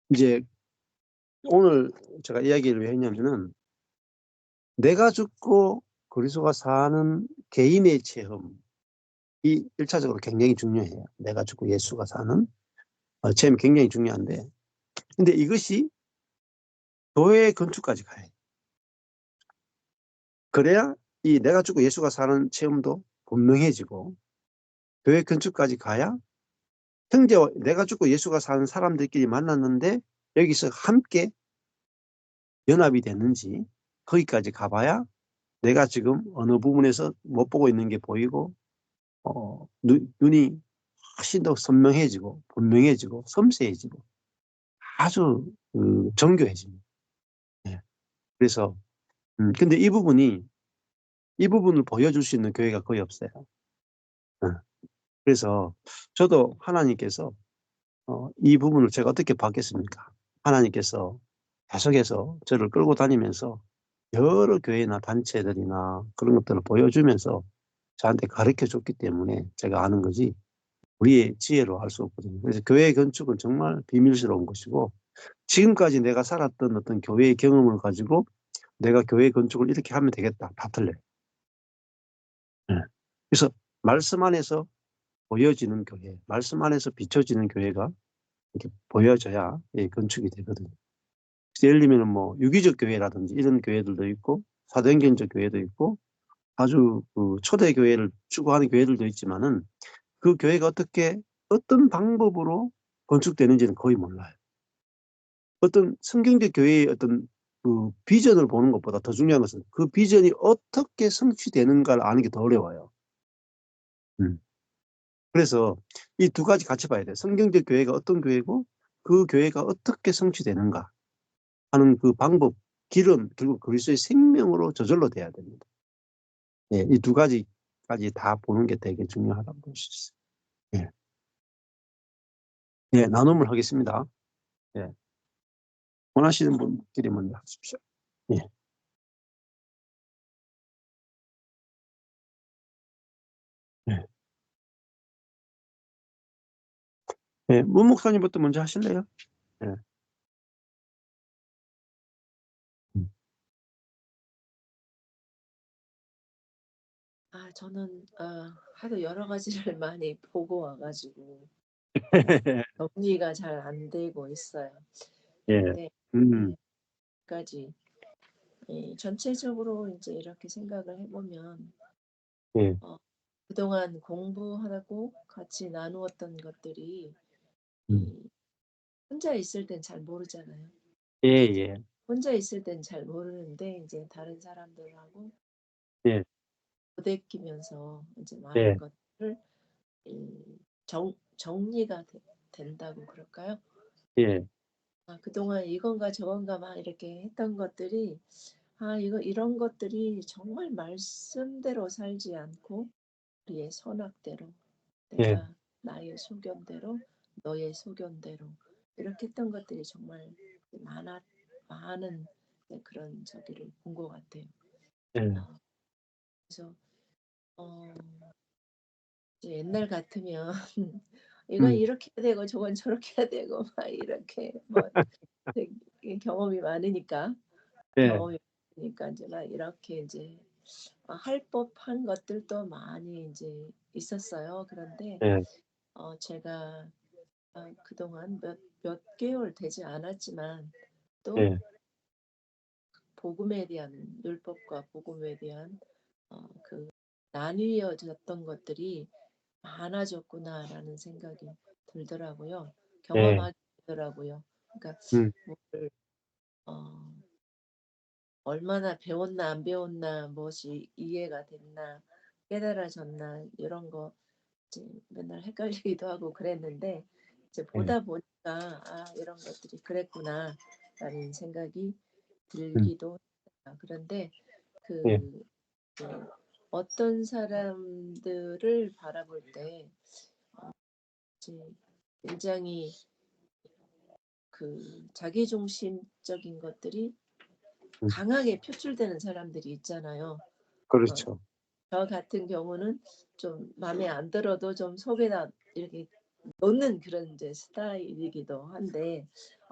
이제 오늘 제가 이야기를 왜 했냐면은 내가 죽고 그리스도가 사는 개인의 체험이 1차적으로 굉장히 중요해요. 내가 죽고 예수가 사는 체험이 굉장히 중요한데, 근데 이것이 교회 건축까지 가야 해요. 그래야 이 내가 죽고 예수가 사는 체험도 분명해지고, 교회 건축까지 가야 형제와 내가 죽고 예수가 사는 사람들끼리 만났는데 여기서 함께 연합이 됐는지 거기까지 가봐야 내가 지금 어느 부분에서 못 보고 있는 게 보이고 눈이 훨씬 더 선명해지고 분명해지고 섬세해지고 아주 정교해집니다. 예. 그래서 근데 이 부분을 보여줄 수 있는 교회가 거의 없어요. 예. 그래서 저도 하나님께서 이 부분을 제가 어떻게 받겠습니까? 하나님께서 계속해서 저를 끌고 다니면서 여러 교회나 단체들이나 그런 것들을 보여주면서 저한테 가르쳐 줬기 때문에 제가 아는 거지 우리의 지혜로 알 수 없거든요. 그래서 교회 건축은 정말 비밀스러운 것이고 지금까지 내가 살았던 어떤 교회의 경험을 가지고 내가 교회 건축을 이렇게 하면 되겠다. 다 틀려요. 네. 그래서 말씀 안에서 보여지는 교회, 말씀 안에서 비춰지는 교회가 이렇게 보여져야 건축이 되거든요. 예를 들면 뭐 유기적 교회라든지 이런 교회들도 있고 사도행전적 교회도 있고 아주 초대 교회를 추구하는 교회들도 있지만은 그 교회가 어떤 방법으로 건축되는지는 거의 몰라요. 어떤 성경적 교회의 어떤 그 비전을 보는 것보다 더 중요한 것은 그 비전이 어떻게 성취되는가를 아는 게 더 어려워요. 음. 그래서 이 두 가지 같이 봐야 돼요. 성경적 교회가 어떤 교회고 그 교회가 어떻게 성취되는가 하는 그 방법, 길은 결국 그리스도의 생명으로 저절로 돼야 됩니다. 예, 이 두 가지까지 다 보는 게 되게 중요하다고 볼 수 있어요. 예. 예, 나눔을 하겠습니다. 예. 원하시는 분끼리 먼저 하십시오. 예. 예. 예, 문 목사님부터 먼저 하실래요? 예. 음. 저는 하도 여러 가지를 많이 보고 와가지고 정리가 잘 안 되고 있어요. 예. 근데 음. 까지 전체적으로 이제 이렇게 생각을 해보면 예. 그동안 공부하고 같이 나누었던 것들이 음. 이 혼자 있을 땐 잘 모르잖아요. 예, 예. 혼자 있을 땐 잘 모르는데 이제 다른 사람들하고 예. 부대끼면서 이제 예. 많은 것들을 정리가 된다고 그럴까요? 예. 그동안 이건가 저건가 막 이렇게 했던 것들이 이런 것들이 정말 말씀대로 살지 않고 우리의 선악대로 예. 내가 나의 소견대로 너의 소견대로 이렇게 했던 것들이 정말 많은 그런 저기를 본 것 같아요. 예. 어, 그래서 어, 이제 옛날 같으면 이건 음. 이렇게 해야 되고 저건 저렇게 해야 되고 막 이렇게 뭐 경험이 많으니까 예. 이제 막 이렇게 이제 할 법한 것들도 많이 이제 있었어요. 그런데 예. 제가 그동안 몇 개월 되지 않았지만 또 예. 복음에 대한 율법과 복음에 대한 그 나뉘어졌던 것들이 많아졌구나라는 생각이 들더라고요. 예. 경험하게 되더라고요. 그러니까 음. 뭐를 얼마나 배웠나 안 배웠나 무엇이 이해가 됐나 깨달아졌나 이런 거 이제 맨날 헷갈리기도 하고 그랬는데 이제 예. 보다 보니까 이런 것들이 그랬구나라는 생각이 음. 들기도 해요. 그런데 예. 그 어떤 사람들을 바라볼 때 이제 굉장히 그 자기중심적인 것들이 음. 강하게 표출되는 사람들이 있잖아요. 그렇죠. 저 같은 경우는 좀 마음에 안 들어도 좀 속에다 이렇게 넣는 그런 이제 스타일이기도 한데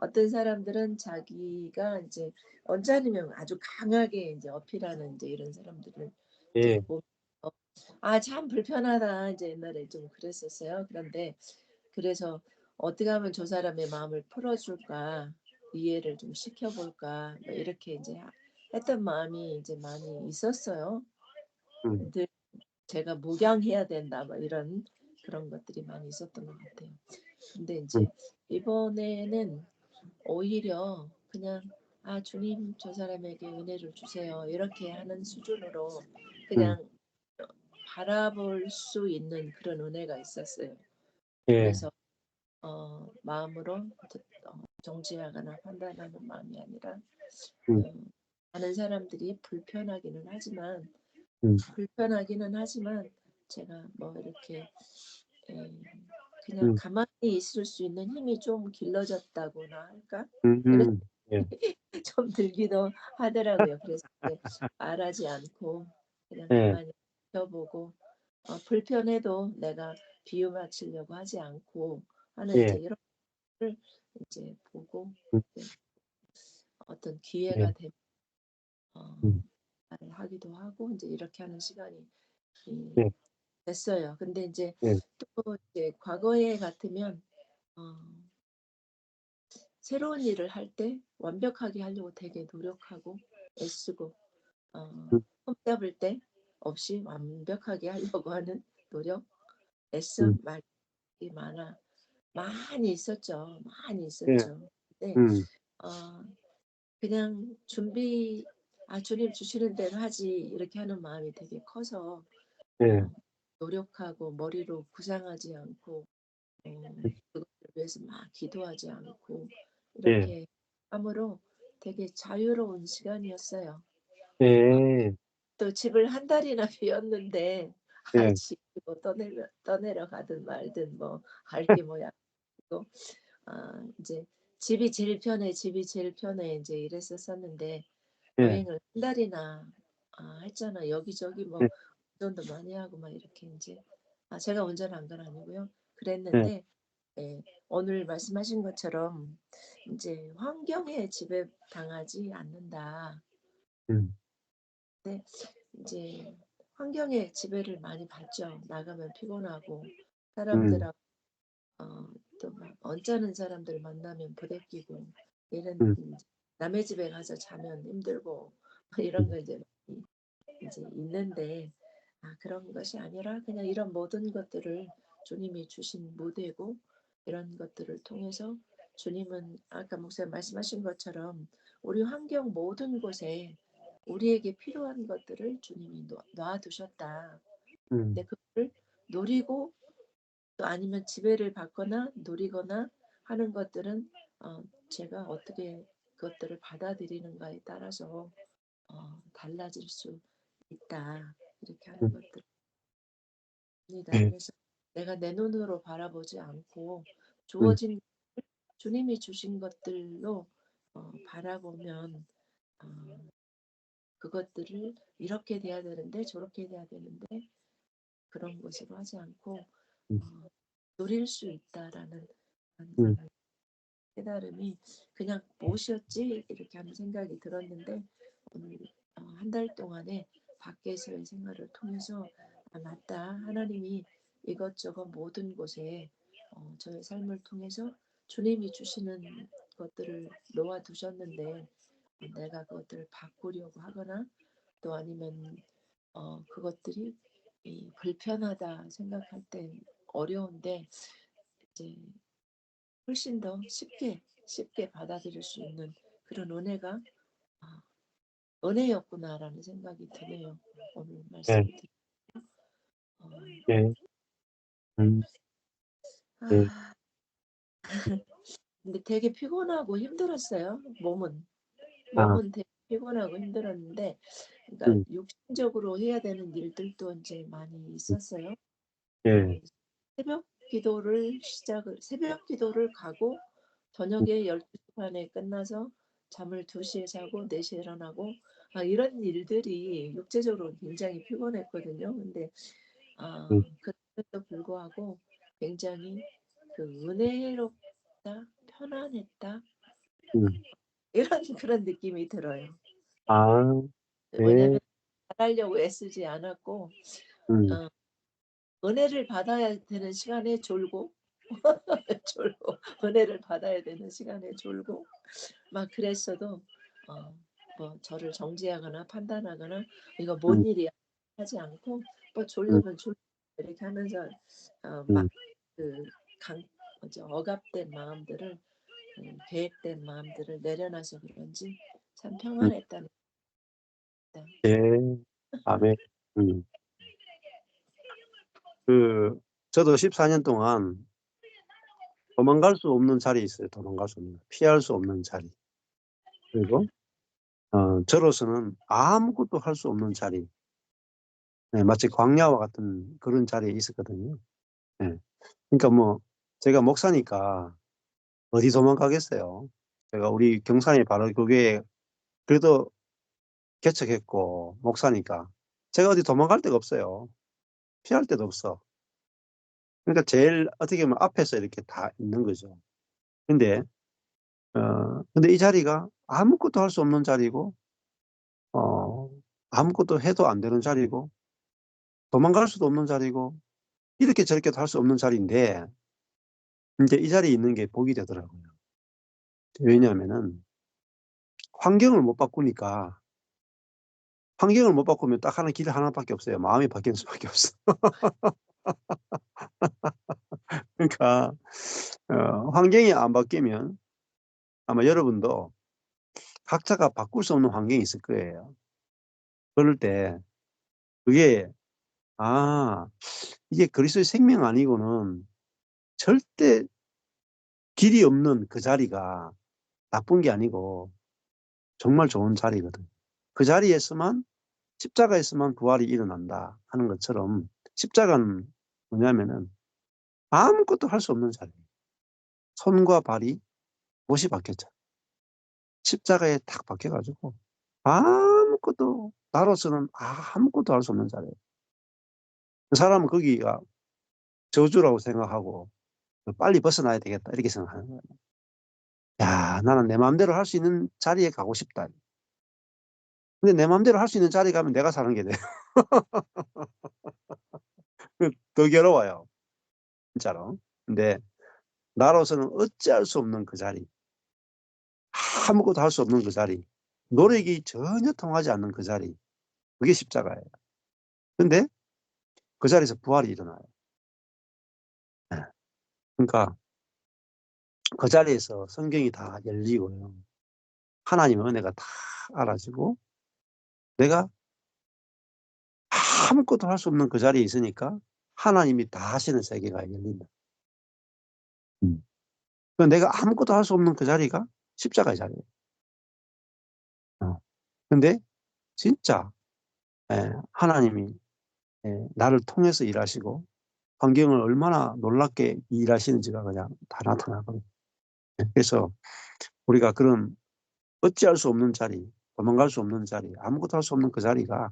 어떤 사람들은 자기가 이제 언짢으면 아주 강하게 이제 어필하는 이제 이런 사람들을 이제 예, 보면 아, 참 불편하다. 이제 옛날에 좀 그랬었어요. 그런데 그래서 어떻게 하면 저 사람의 마음을 풀어줄까, 이해를 좀 시켜볼까, 뭐 이렇게 이제 했던 마음이 이제 많이 있었어요. 음, 늘 제가 묵양해야 된다, 뭐 이런 그런 것들이 많이 있었던 것 같아요. 근데 음, 이제 이번에는 오히려 그냥 아, 주님 저 사람에게 은혜를 주세요. 이렇게 하는 수준으로 음, 그냥 바라볼 수 있는 그런 은혜가 있었어요. 예, 그래서 마음으로 정죄하거나 판단하는 마음이 아니라 음, 많은 사람들이 음, 불편하기는 하지만 제가 뭐 이렇게 에, 그냥 음, 가만히 있을 수 있는 힘이 좀 길러졌다고나 할까? 이런 예, 좀 들기도 하더라고요. 그래서 이제 말하지 않고 그냥 예, 가만히 지켜보고 불편해도 내가 비유 맞추려고 하지 않고 하는 이제 예, 이런 걸 이제 보고 음, 이제 어떤 기회가 예, 되면 어, 음, 말을 하기도 하고 이제 이렇게 하는 시간이 예, 됐어요. 근데 이제 예, 또 이제 과거에 같으면 어, 새로운 일을 할 때 완벽하게 하려고 되게 노력하고 애쓰고 음, 흠잡을 때 없이 완벽하게 하려고 하는 노력, 음, 애씀 말이 많이 있었죠. 많이 예, 있었죠. 근데 음, 어, 그냥 주님 주시는 대로 하지 이렇게 하는 마음이 되게 커서 예, 어, 노력하고 머리로 구상하지 않고 그것을 위해서 막 기도하지 않고 예, 이렇게 함으로 되게 자유로운 시간이었어요. 어, 예, 또 집을 한 달이나 비웠는데 예, 집이 뭐 떠내려 가든 말든 뭐 할 게 뭐야. 또 이제 집이 제일 편해 이제 이랬었었는데 예, 여행을 한 달이나 했잖아. 여기저기 뭐 예, 운전도 많이 하고 막 이렇게 이제 제가 운전한 건 아니고요. 예, 그랬는데 오늘 말씀하신 것처럼 이제 환경에 지배당하지 않는다. 음, 근데 이제 환경에 지배를 많이 받죠. 나가면 피곤하고 음, 사람들하고 또막 언짢은 사람들 만나면 부대끼고 이런 음, 이제 남의 집에 가서 자면 힘들고 이런 음, 거 이제 있는데 그런 것이 아니라 그냥 이런 모든 것들을 주님이 주신 무대고 이런 것들을 통해서 주님은 아까 목사님 말씀하신 것처럼 우리 환경 모든 곳에 우리에게 필요한 것들을 주님이 놔두셨다. 근데 음, 그걸 노리고 또 아니면 지배를 받거나 노리거나 하는 것들은 제가 어떻게 그것들을 받아들이는가에 따라서 달라질 수 있다. 이렇게 하는 음, 것들입니다. 예, 그래서 내가 내 눈으로 바라보지 않고 음, 주어진 주님이 주신 것들로 바라보면 어, 그것들을 이렇게 돼야 되는데 저렇게 돼야 되는데 그런 것으로 하지 않고 음, 누릴 수 있다라는 음, 그런 깨달음이 그냥 무엇이었지 이렇게 하는 생각이 들었는데 오늘 한 달 동안에 밖에서의 생활을 통해서 맞다 하나님이 이것저것 모든 곳에 저의 삶을 통해서 주님이 주시는 것들을 놓아 두셨는데 내가 그것들을 바꾸려고 하거나 또 아니면 그것들이 불편하다 생각할 땐 어려운데 이제 훨씬 더 쉽게 받아들일 수 있는 그런 은혜가 아, 은혜였구나라는 생각이 드네요. 오늘 예, 말씀을 듣고 어, 예, 음, 예, 아, 근데 되게 피곤하고 힘들었어요. 아, 몸은 되게 피곤하고 힘들었는데 그러니까 음, 육신적으로 해야 되는 일들도 이제 많이 있었어요. 예, 새벽 기도를 가고 음, 저녁에 12시 반에 끝나서 잠을 2시에 자고 4시에 일어나고 이런 일들이 육체적으로 굉장히 피곤했거든요. 근데 음, 그럼에도 불구하고 굉장히 그 은혜롭다, 편안했다. 음. 이런 그런 느낌이 들어요. 아, 네. 왜냐하면 잘하려고 애쓰지 않았고 음, 어, 은혜를 받아야 되는 시간에 졸고 졸고 은혜를 받아야 되는 시간에 졸고 막 그랬어도 뭐 저를 정죄하거나 판단하거나 이거 음, 뭔 일이야 하지 않고 뭐 음, 졸리면 졸 이렇게 하면서 음, 막그 억압된 마음들을 계획된 마음들을 내려놔서 그런지 참 음. 평안했답니다. 예. 아멘. 음. 그, 저도 14년 동안 도망갈 수 없는 자리에 있어요. 도망갈 수 없는. 피할 수 없는 자리. 그리고, 저로서는 아무것도 할 수 없는 자리. 네, 마치 광야와 같은 그런 자리에 있었거든요. 네. 그러니까 뭐, 제가 목사니까 어디 도망가겠어요. 제가 우리 경산이 바로 그게 그래도 개척했고, 목사니까. 제가 어디 도망갈 데가 없어요. 피할 데도 없어. 그러니까 제일 어떻게 보면 앞에서 이렇게 다 있는 거죠. 근데, 근데 이 자리가 아무것도 할 수 없는 자리고, 어, 아무것도 해도 안 되는 자리고, 도망갈 수도 없는 자리고, 이렇게 저렇게도 할 수 없는 자리인데, 이제 이 자리에 있는 게 복이 되더라고요. 왜냐하면은, 환경을 못 바꾸니까, 환경을 못 바꾸면 딱 하는 길 하나밖에 없어요. 마음이 바뀌는 수밖에 없어. 그러니까, 환경이 안 바뀌면 아마 여러분도 각자가 바꿀 수 없는 환경이 있을 거예요. 그럴 때, 그게, 아, 이게 그리스도의 생명 아니고는 절대 길이 없는 그 자리가 나쁜 게 아니고 정말 좋은 자리거든. 그 자리에서만 십자가에서만 부활이 일어난다 하는 것처럼 십자가는 뭐냐면은 아무것도 할 수 없는 자리예요. 손과 발이 못이 박혔죠. 십자가에 탁 박혀가지고 아무것도 나로서는 아무것도 할 수 없는 자리예요. 그 사람은 거기가 저주라고 생각하고 빨리 벗어나야 되겠다 이렇게 생각하는 거예요. 야, 나는 내 마음대로 할 수 있는 자리에 가고 싶다. 근데 내 마음대로 할 수 있는 자리 가면 내가 사는 게 돼요. 더 괴로워요. 진짜로. 근데 나로서는 어찌할 수 없는 그 자리, 아무것도 할 수 없는 그 자리, 노력이 전혀 통하지 않는 그 자리, 그게 십자가예요. 근데 그 자리에서 부활이 일어나요. 네. 그러니까 그 자리에서 성경이 다 열리고요. 하나님의 은혜가 다 알아지고 내가 아무것도 할 수 없는 그 자리에 있으니까 하나님이 다 하시는 세계가 열린다. 내가 아무것도 할 수 없는 그 자리가 십자가의 자리예요. 근데 진짜 하나님이 나를 통해서 일하시고 환경을 얼마나 놀랍게 일하시는지가 그냥 다 나타나거든요. 그래서 우리가 그런 어찌할 수 없는 자리, 도망갈 수 없는 자리, 아무것도 할 수 없는 그 자리가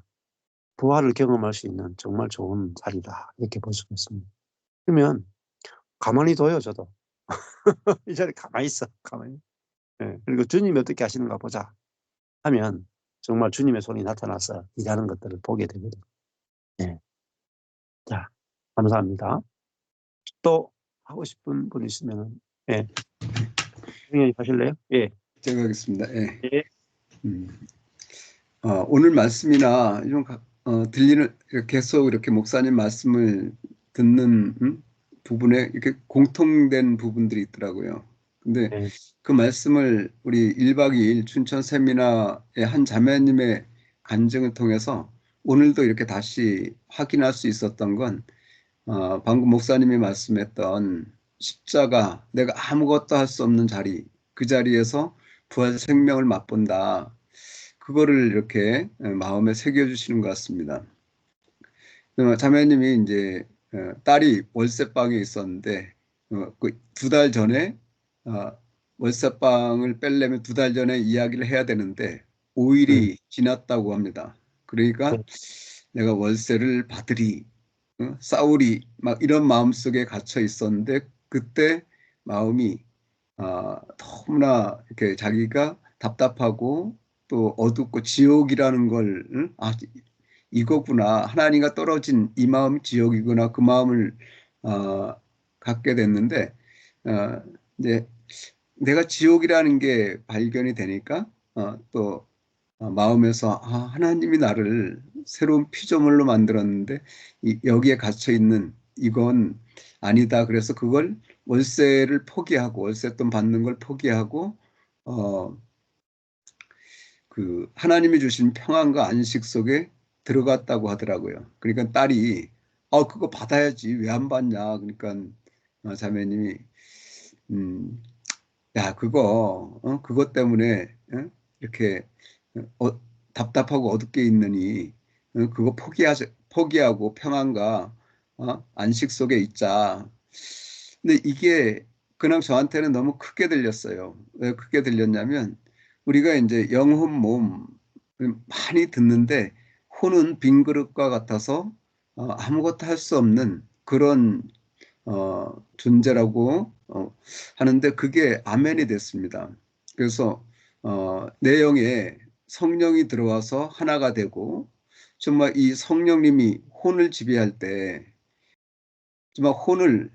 부활을 경험할 수 있는 정말 좋은 자리다. 이렇게 볼 수가 있습니다. 그러면 가만히 둬요, 저도. 이 자리 가만히 있어, 가만히. 그리고 주님이 어떻게 하시는가 보자 하면 정말 주님의 손이 나타나서 일하는 것들을 보게 되거든요. 네. 자, 감사합니다. 또 하고 싶은 분 있으면, 예, 형님 하실래요? 예. 제가 하겠습니다. 예. 예. 음. 오늘 말씀이나 좀 들리는 계속 이렇게 목사님 말씀을 듣는 부분에 이렇게 공통된 부분들이 있더라고요. 근데 예. 그 말씀을 우리 1박 2일 춘천 세미나의 한 자매님의 간증을 통해서 오늘도 이렇게 다시 확인할 수 있었던 건 방금 목사님이 말씀했던 십자가, 내가 아무것도 할 수 없는 자리, 그 자리에서 부활 생명을 맛본다. 그거를 이렇게 마음에 새겨주시는 것 같습니다. 자매님이 이제 딸이 월세방에 있었는데 그 2달 전에 월세방을 빼려면 2달 전에 이야기를 해야 되는데 음. 5일이 지났다고 합니다. 그러니까 네. 내가 월세를 받으리, 싸우리 막 이런 마음속에 갇혀 있었는데 그때 마음이 너무나 이렇게 자기가 답답하고 또 어둡고 지옥이라는 걸 이거구나. 하나님과 떨어진 이 마음이 지옥이구나. 그 마음을 어, 갖게 됐는데 이제 내가 지옥이라는 게 발견이 되니까 또 마음에서 하나님이 나를 새로운 피조물로 만들었는데 여기에 갇혀 있는 이건 아니다. 그래서 그걸 월세를 포기하고 월세돈 받는 걸 포기하고 어, 그 하나님이 주신 평안과 안식 속에 들어갔다고 하더라고요. 그러니까 딸이 그거 받아야지 왜 안 받냐. 그러니까 자매님이 음, 야 그거 그것 때문에 이렇게 어, 답답하고 어둡게 있느니 그거 포기하고 평안과 안식 속에 있자. 근데 이게 그냥 저한테는 너무 크게 들렸어요. 왜 크게 들렸냐면 우리가 이제 영혼 몸 많이 듣는데 혼은 빈 그릇과 같아서 아무것도 할 수 없는 그런 존재라고 하는데 그게 아멘이 됐습니다. 그래서 내용에 성령이 들어와서 하나가 되고 정말 이 성령님이 혼을 지배할 때 정말 혼을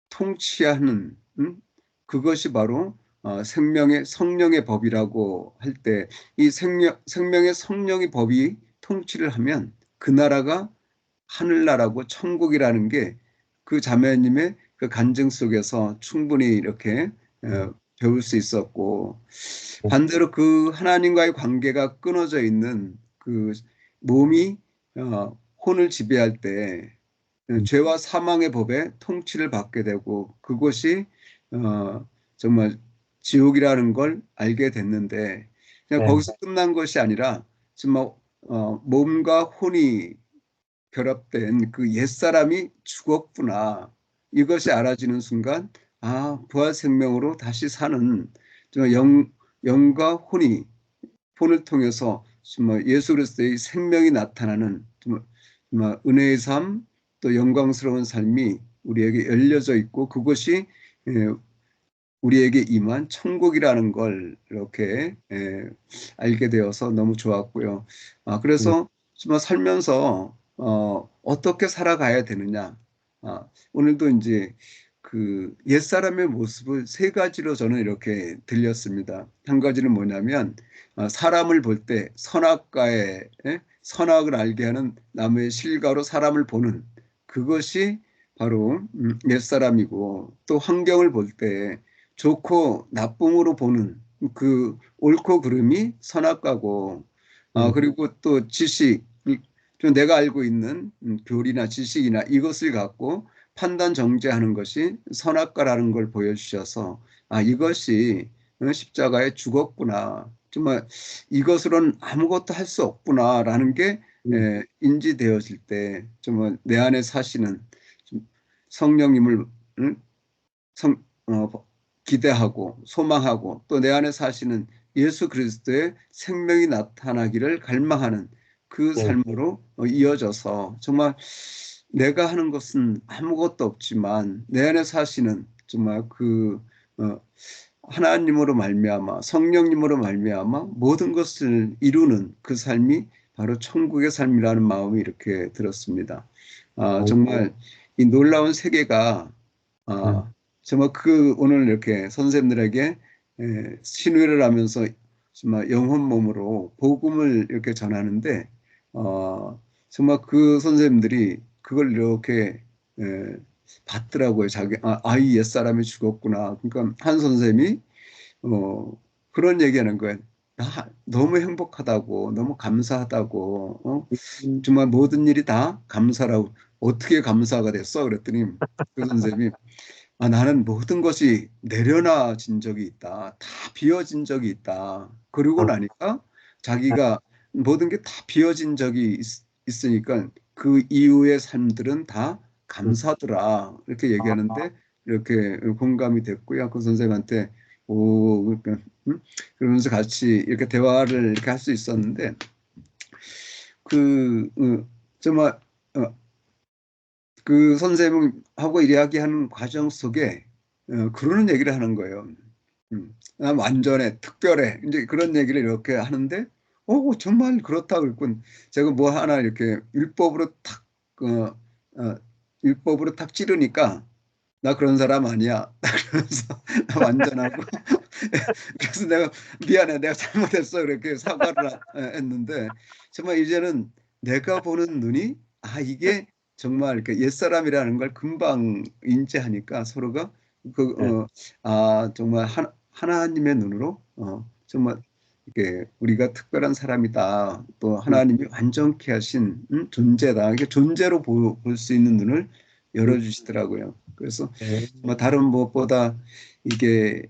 통치하는 그것이 바로 생명의 성령의 법이라고 할 때 이 생명의 성령의 법이 통치를 하면 그 나라가 하늘나라고 천국이라는 게 그 자매님의 그 간증 속에서 충분히 이렇게 배울 수 있었고 반대로 그 하나님과의 관계가 끊어져 있는 그 몸이 혼을 지배할 때 죄와 사망의 법에 통치를 받게 되고 그것이 정말 지옥이라는 걸 알게 됐는데 그냥 네. 거기서 끝난 것이 아니라 정말 몸과 혼이 결합된 그 옛사람이 죽었구나. 이것이 알아지는 순간 부활 생명으로 다시 사는 정말 영과 혼을 통해서 정말 예수 그리스도의 생명이 나타나는 정말 은혜의 삶, 또 영광스러운 삶이 우리에게 열려져 있고 그것이 우리에게 임한 천국이라는 걸 이렇게 알게 되어서 너무 좋았고요. 그래서 정말 살면서 어떻게 살아가야 되느냐. 오늘도 이제 그 옛사람의 모습을 세 가지로 저는 이렇게 들렸습니다. 한 가지는 뭐냐면 사람을 볼 때 선악과의 선악을 알게 하는 나무의 실과로 사람을 보는 그것이 바로 옛사람이고 또 환경을 볼 때 좋고 나쁨으로 보는 그 옳고 그름이 선악과고 그리고 또 지식 좀 내가 알고 있는 교리나 지식이나 이것을 갖고 판단 정죄하는 것이 선악과라는 걸 보여주셔서 이것이 십자가에 죽었구나. 정말 이것으로는 아무것도 할 수 없구나라는 게 인지되어질 때 정말 내 안에 사시는 성령님을 성, 어, 기대하고 소망하고 또 내 안에 사시는 예수 그리스도의 생명이 나타나기를 갈망하는 그 네. 삶으로 이어져서 정말 내가 하는 것은 아무것도 없지만 내 안에 사시는 정말 그 하나님으로 말미암아 성령님으로 말미암아 모든 것을 이루는 그 삶이 바로 천국의 삶이라는 마음이 이렇게 들었습니다. 정말 이 놀라운 세계가 정말 그 오늘 이렇게 선생님들에게 신뢰를 하면서 정말 영혼 몸으로 복음을 이렇게 전하는데 정말 그 선생님들이 그걸 이렇게 봤더라고요. 자기 아이 옛사람이 죽었구나. 그러니까 한 선생님이 그런 얘기하는 거예요. 나 너무 행복하다고, 너무 감사하다고, 정말 모든 일이 다 감사라고. 어떻게 감사가 됐어? 그랬더니 그 선생님이 나는 모든 것이 내려놔진 적이 있다. 다 비워진 적이 있다. 그러고 나니까 자기가 모든 게 다 비워진 적이 있으니까 그 이후의 삶들은 다 감사더라. 이렇게 얘기하는데 이렇게 공감이 됐고요. 그 선생한테 그러니까 그러면서 같이 이렇게 대화를 이렇게 할 수 있었는데 그 정말 그 선생님하고 이야기하는 과정 속에 그러는 얘기를 하는 거예요. 난 완전해, 특별해. 이제 그런 얘기를 이렇게 하는데, 정말 그렇다. 그랬군. 제가 뭐 하나 이렇게 어, 어, 율법으로 탁 찌르니까, 나 그런 사람 아니야. 그러면서 나 완전하고. 그래서 내가 미안해, 내가 잘못했어. 이렇게 사과를 했는데, 정말 이제는 내가 보는 눈이, 이게 정말 이렇게 옛사람이라는 걸 금방 인지하니까 서로가 그, 예. 정말 하나님의 눈으로 정말 이렇게 우리가 특별한 사람이다. 또 음, 하나님이 완전케 하신 존재다. 이게 존재로 볼 수 있는 눈을 음, 열어주시더라고요. 그래서 예. 뭐 다른 무엇보다 이게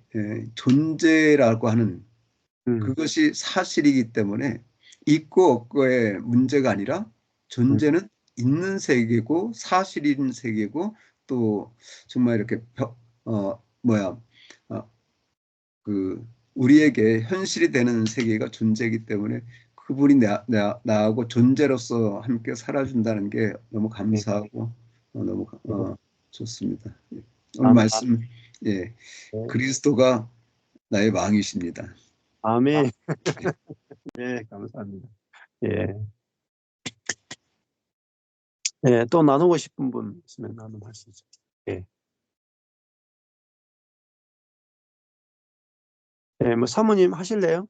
존재라고 하는 음, 그것이 사실이기 때문에 있고 없고의 문제가 아니라 음, 존재는 있는 세계고 사실인 세계고 또 정말 이렇게 뭐야 어, 그 우리에게 현실이 되는 세계가 존재이기 때문에 그분이 나하고 존재로서 함께 살아준다는 게 너무 예. 감사하고 너무 예. 좋습니다. 예. 오늘 아멘. 말씀 그리스도가 나의 왕이십니다. 아멘. 네, 감사합니다. 예. 예, 또 나누고 싶은 분 있으면 나눔하시죠. 예. 예, 뭐 사모님 하실래요?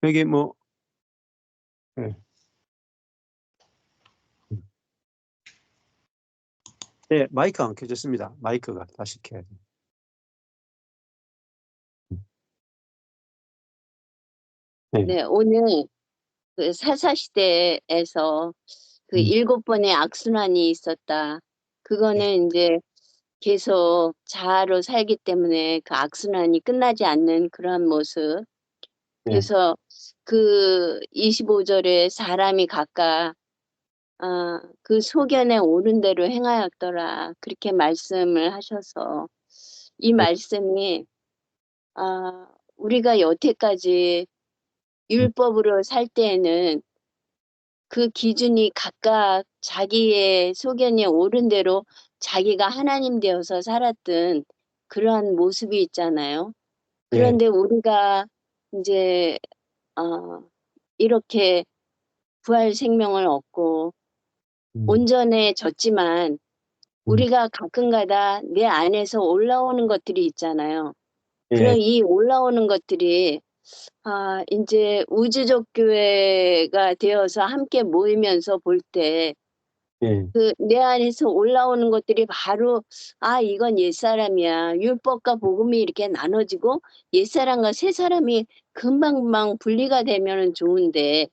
여기 뭐, 예. 예, 마이크 안 켜졌습니다. 마이크가 다시 켜야 돼요. 예, 네, 오늘 그 사사시대에서 그 음, 7번의 악순환이 있었다. 그거는 이제 계속 자아로 살기 때문에 그 악순환이 끝나지 않는 그러한 모습. 예, 그래서 그 25절에 사람이 각각 그 소견에 옳은 대로 행하였더라. 그렇게 말씀을 하셔서 이 예, 말씀이 우리가 여태까지 음, 율법으로 살 때에는 그 기준이 각각 자기의 소견에 옳은 대로 자기가 하나님 되어서 살았던 그러한 모습이 있잖아요. 예, 그런데 우리가 이제 이렇게 부활 생명을 얻고 음, 온전해졌지만 음, 우리가 가끔가다 내 안에서 올라오는 것들이 있잖아요. 예, 그럼 이 올라오는 것들이 이제 우주적 교회가 되어서 함께 모이면서 볼때 예, 그 내 안에서 올라오는 것들이 바로 이건 옛사람이야. 율법과 복음이 이렇게 나눠지고 옛사람과 새사람이 금방금방 분리가 되면은 좋은데 예,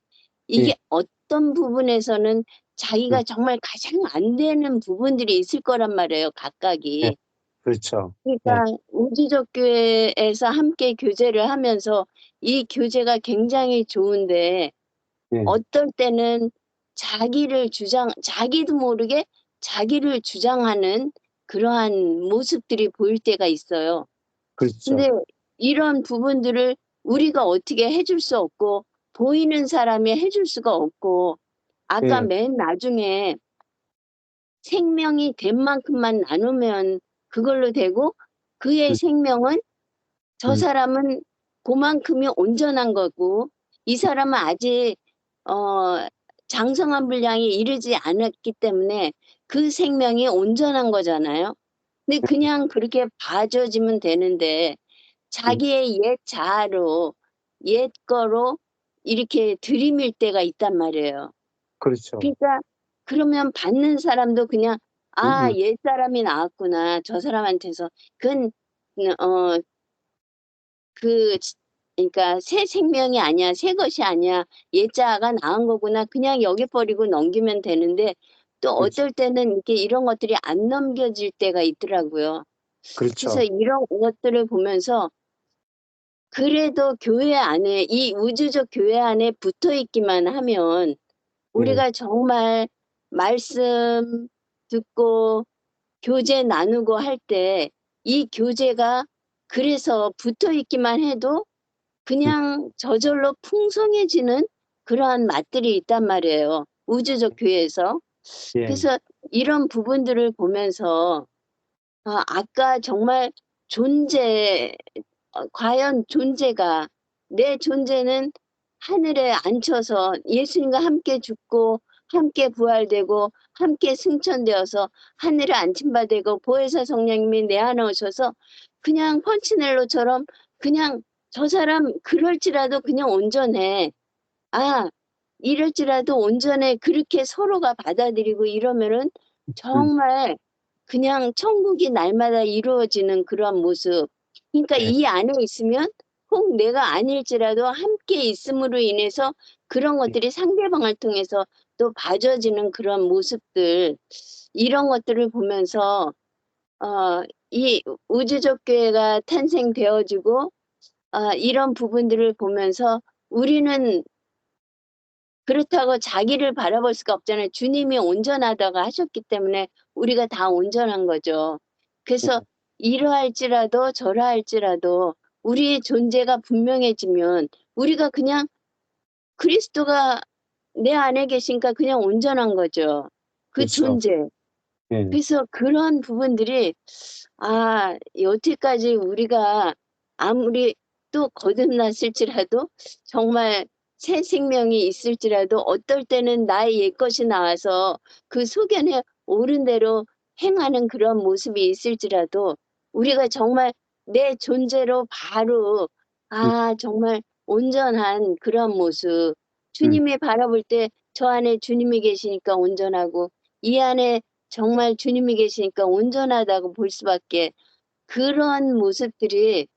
이게 어떤 부분에서는 음, 자기가 정말 가장 안 되는 부분들이 있을 거란 말이에요, 예, 각각이. 그렇죠. 예, 그러니까 우주적 교회에서 함께 교제를 하면서 이 교제가 굉장히 좋은데 예, 어떨 때는 자기도 모르게 자기를 주장하는 그러한 모습들이 보일 때가 있어요. 그렇죠. 근데 이런 부분들을 우리가 어떻게 해줄 수 없고, 보이는 사람이 해줄 수가 없고, 아까 예, 맨 나중에 생명이 된 만큼만 나누면 그걸로 되고, 그의 음, 생명은 저 음, 사람은 그만큼이 온전한 거고 이 사람은 아직 장성한 분량이 이르지 않았기 때문에 그 생명이 온전한 거잖아요. 근데 그냥 그렇게 봐줘지면 되는데 음, 자기의 옛 자아로 옛 거로 이렇게 들이밀 때가 있단 말이에요. 그렇죠. 그러니까 그러면 받는 사람도 그냥 음, 음, 옛 사람이 나왔구나 저 사람한테서 그건 어 그 그러니까 새 생명이 아니야. 새 것이 아니야. 옛자아가 나은 거구나. 그냥 여기 버리고 넘기면 되는데 또 그렇죠. 어떨 때는 이렇게 이런 것들이 안 넘겨질 때가 있더라고요. 그래서 그렇죠. 이런 것들을 보면서 그래도 교회 안에 이 우주적 교회 안에 붙어 있기만 하면 예, 우리가 정말 말씀 듣고 교제 나누고 할 때 이 교제가 그래서 붙어 있기만 해도 음, 그냥 저절로 풍성해지는 그러한 맛들이 있단 말이에요. 우주적 교회에서. 예, 그래서 이런 부분들을 보면서 아까 정말 과연 존재가 내 존재는 하늘에 앉혀서 예수님과 함께 죽고 함께 부활되고 함께 승천되어서 하늘에 앉힌바 되고 보혜사 성령님이 내 안에 오셔서 그냥 펀치넬로처럼 그냥 저 사람 그럴지라도 그냥 온전해. 이럴지라도 온전해. 그렇게 서로가 받아들이고 이러면은 정말 그냥 천국이 날마다 이루어지는 그런 모습. 그러니까 네. 이 안에 있으면 혹 내가 아닐지라도 함께 있음으로 인해서 그런 것들이 상대방을 통해서 또 봐줘지는 그런 모습들. 이런 것들을 보면서 이 우주적 교회가 탄생되어지고 이런 부분들을 보면서 우리는 그렇다고 자기를 바라볼 수가 없잖아요. 주님이 온전하다고 하셨기 때문에 우리가 다 온전한 거죠. 그래서 이러할지라도 저러할지라도 우리의 존재가 분명해지면 우리가 그냥 그리스도가 내 안에 계시니까 그냥 온전한 거죠. 그 그렇죠. 존재. 예. 그래서 그런 부분들이 여태까지 우리가 아무리 또 거듭났을지라도 정말 새 생명이 있을지라도 어떨 때는 나의 옛것이 나와서 그 소견에 옳은 대로 행하는 그런 모습이 있을지라도 우리가 정말 내 존재로 바로 정말 온전한 그런 모습. 주님이 바라볼 때 저 안에 주님이 계시니까 온전하고 이 안에 정말 주님이 계시니까 온전하다고 볼 수밖에 그런 모습들이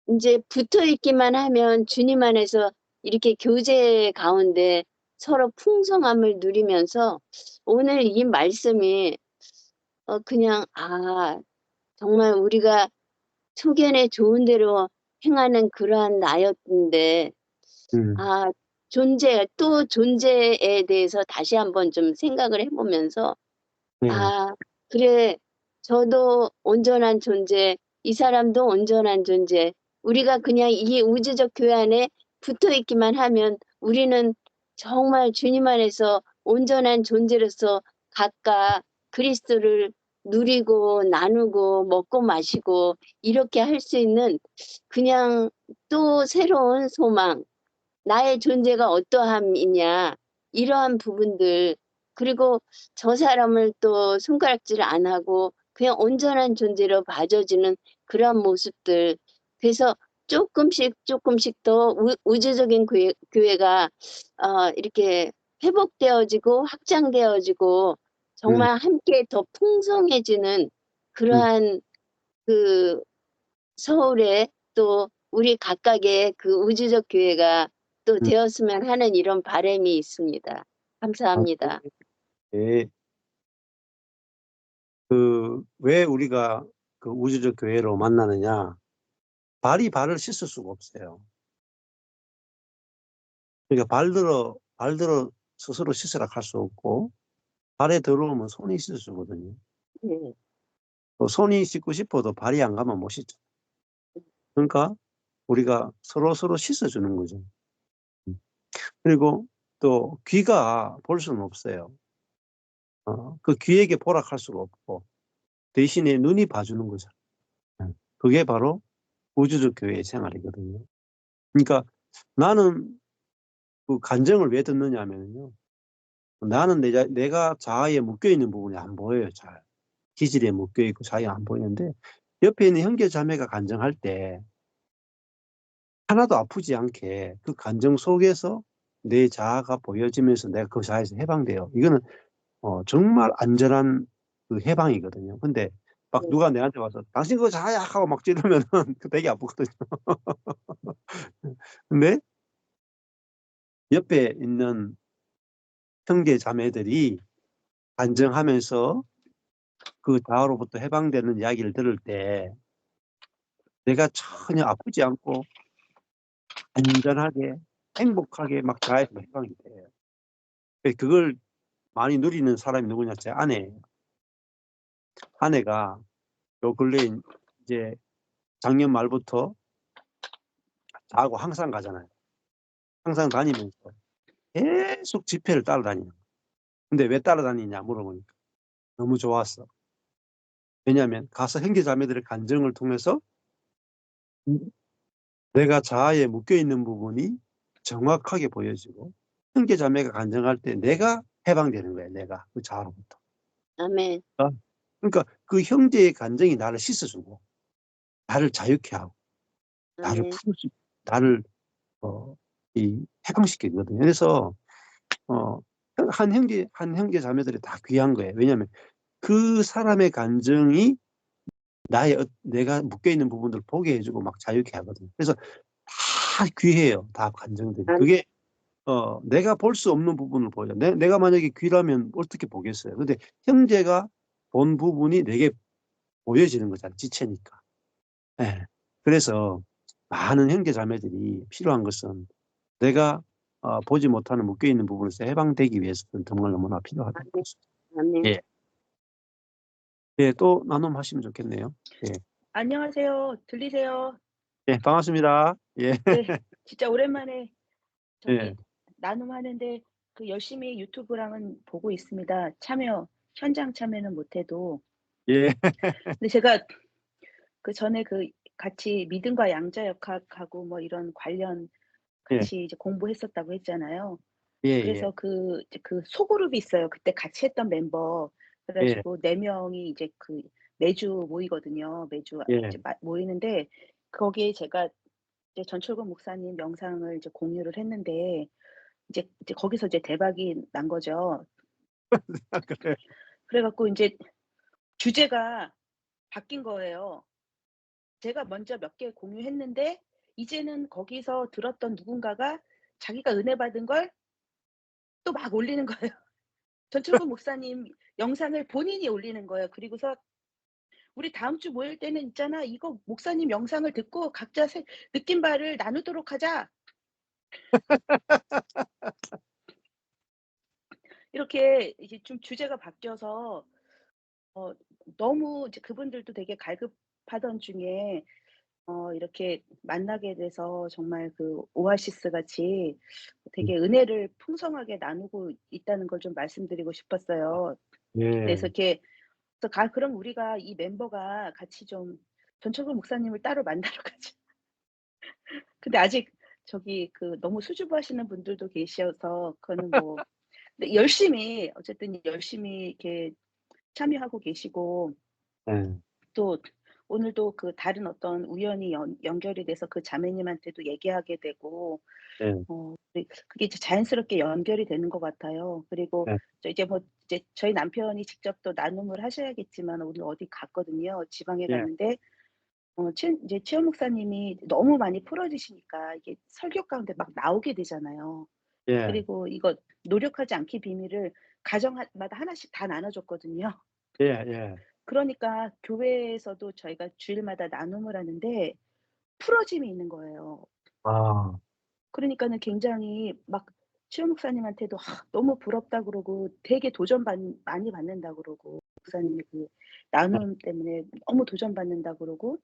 이제 붙어 있기만 하면 주님 안에서 이렇게 교제 가운데 서로 풍성함을 누리면서 오늘 이 말씀이 그냥 정말 우리가 소견에 좋은 대로 행하는 그러한 나였는데 음. 또 존재에 대해서 다시 한번 좀 생각을 해보면서 네. 그래. 저도 온전한 존재, 이 사람도 온전한 존재. 우리가 그냥 이 우주적 교회 안에 붙어 있기만 하면 우리는 정말 주님 안에서 온전한 존재로서 각각 그리스도를 누리고 나누고 먹고 마시고 이렇게 할 수 있는 그냥 또 새로운 소망. 나의 존재가 어떠함이냐. 이러한 부분들. 그리고 저 사람을 또 손가락질 안 하고 그냥 온전한 존재로 봐줘지는 그런 모습들. 그래서 조금씩 더 우주적인 교회가 이렇게 회복되어지고 확장되어지고 정말 함께 더 풍성해지는 그러한 그 서울에 또 우리 각각의 그 우주적 교회가 또 되었으면 하는 이런 바람이 있습니다. 감사합니다. 예. 왜 우리가 그 우주적 교회로 만나느냐? 발이 발을 씻을 수가 없어요. 그러니까 발들어 스스로 씻으라 할 수 없고, 발에 들어오면 손이 씻을 수거든요. 네. 손이 씻고 싶어도 발이 안 가면 못 씻죠. 그러니까 우리가 서로 씻어주는 거죠. 그리고 또 귀가 볼 수는 없어요. 그 귀에게 보락할 수가 없고, 대신에 눈이 봐주는 거죠. 그게 바로 우주적 교회의 생활이거든요. 그러니까 나는 그 간증을 왜 듣느냐 하면요. 나는 내가 자아에 묶여있는 부분이 안 보여요, 잘. 기질에 묶여있고 자아에 안 보이는데, 옆에 있는 형제 자매가 간증할 때 하나도 아프지 않게 그 간증 속에서 내 자아가 보여지면서 내가 그 자아에서 해방돼요. 이거는 정말 안전한 그 해방이거든요. 근데 막 누가 내한테 와서 당신 그거 자아야 하고 막 찌르면은 되게 아프거든요. 근데 옆에 있는 형제 자매들이 간증하면서 그 자아로부터 해방되는 이야기를 들을 때 내가 전혀 아프지 않고 안전하게 행복하게 막 자아에서 해방이 돼요. 그걸 많이 누리는 사람이 누구냐? 제 아내예요. 아내가 요 근래 이제 작년 말부터 저하고 항상 가잖아요. 항상 다니면서 계속 집회를 따라다니는 거예요. 근데 왜 따라다니냐 물어보니까 너무 좋았어. 왜냐하면 가서 형제 자매들의 간증을 통해서 내가 자아에 묶여 있는 부분이 정확하게 보여지고 형제 자매가 간증할 때 내가 해방되는 거야. 내가 그 자아로부터. 아멘. 그러니까 그 형제의 간증이 나를 씻어주고 나를 자유케 하고 나를 아멘. 풀어주고 나를 해방시키거든요. 그래서 한 형제 자매들이 다 귀한 거예요. 왜냐하면 그 사람의 간증이 내가 묶여 있는 부분들을 보게 해주고 막 자유케 하거든요. 그래서 다 귀해요. 다 간증들이. 아멘. 그게 내가 볼 수 없는 부분을 보여. 내가 만약에 귀라면 어떻게 보겠어요. 근데 형제가 본 부분이 내게 보여지는 거잖아요. 지체니까. 예. 그래서 많은 형제 자매들이 필요한 것은 내가 보지 못하는 묶여 있는 부분에서 해방되기 위해서는 정말 너무나 필요하다는 아멘. 것입니다. 아멘. 예. 예, 또 나눔하시면 좋겠네요. 예. 안녕하세요. 들리세요? 예, 반갑습니다. 예. 네. 진짜 오랜만에 저기 예. 나눔하는데 그 열심히 유튜브랑은 보고 있습니다. 현장 참여는 못해도. 예. 근데 제가 그 전에 그 같이 믿음과 양자역학하고 뭐 이런 관련 예. 같이 이제 공부했었다고 했잖아요. 예, 예. 그래서 그 소그룹이 있어요. 그때 같이 했던 멤버. 예. 그래가지고 4명이 이제 그 매주 모이거든요. 매주 예. 이제 모이는데 거기에 제가 이제 전철근 목사님 영상을 이제 공유를 했는데 이제 거기서 이제 대박이 난 거죠. 그래. 그래 갖고 인제 주제가 바뀐 거예요. 제가 먼저 몇 개 공유했는데 이제는 거기서 들었던 누군가가 자기가 은혜 받은 걸 또 막 올리는 거예요. 전철근 목사님 영상을 본인이 올리는 거예요. 그리고서 "우리 다음 주 모일 때는 있잖아. 이거 목사님 영상을 듣고 각자 느낀 바를 나누도록 하자." 이렇게 이제 좀 주제가 바뀌어서 너무 이제 그분들도 되게 갈급하던 중에 이렇게 만나게 돼서 정말 그 오아시스 같이 되게 은혜를 풍성하게 나누고 있다는 걸 좀 말씀드리고 싶었어요. 그래서 예. 이렇게 그럼 우리가 이 멤버가 같이 좀 전철근 목사님을 따로 만나러 가자. 근데 아직 저기 그 너무 수줍어하시는 분들도 계셔서 그거는 뭐 근데 어쨌든 열심히 이렇게 참여하고 계시고 예. 또 오늘도 그 다른 어떤 우연히 연결이 돼서 그 자매님한테도 얘기하게 되고 예. 그게 이제 자연스럽게 연결이 되는 것 같아요. 그리고 예. 이제 저희 남편이 직접 또 나눔을 하셔야겠지만 오늘 어디 갔거든요. 지방에 예. 갔는데 이제 최원 목사님이 너무 많이 풀어지시니까 이게 설교 가운데 막 나오게 되잖아요. 예. 그리고 이거 노력하지 않기 비밀을 가정마다 하나씩 다 나눠줬거든요. 예. 예. 그러니까 교회에서도 저희가 주일마다 나눔을 하는데 풀어짐이 있는 거예요. 아. 그러니까는 굉장히 막 최원 목사님한테도 너무 부럽다 그러고 되게 많이 받는다 그러고 목사님이 그 나눔 때문에 너무 도전받는다 그러고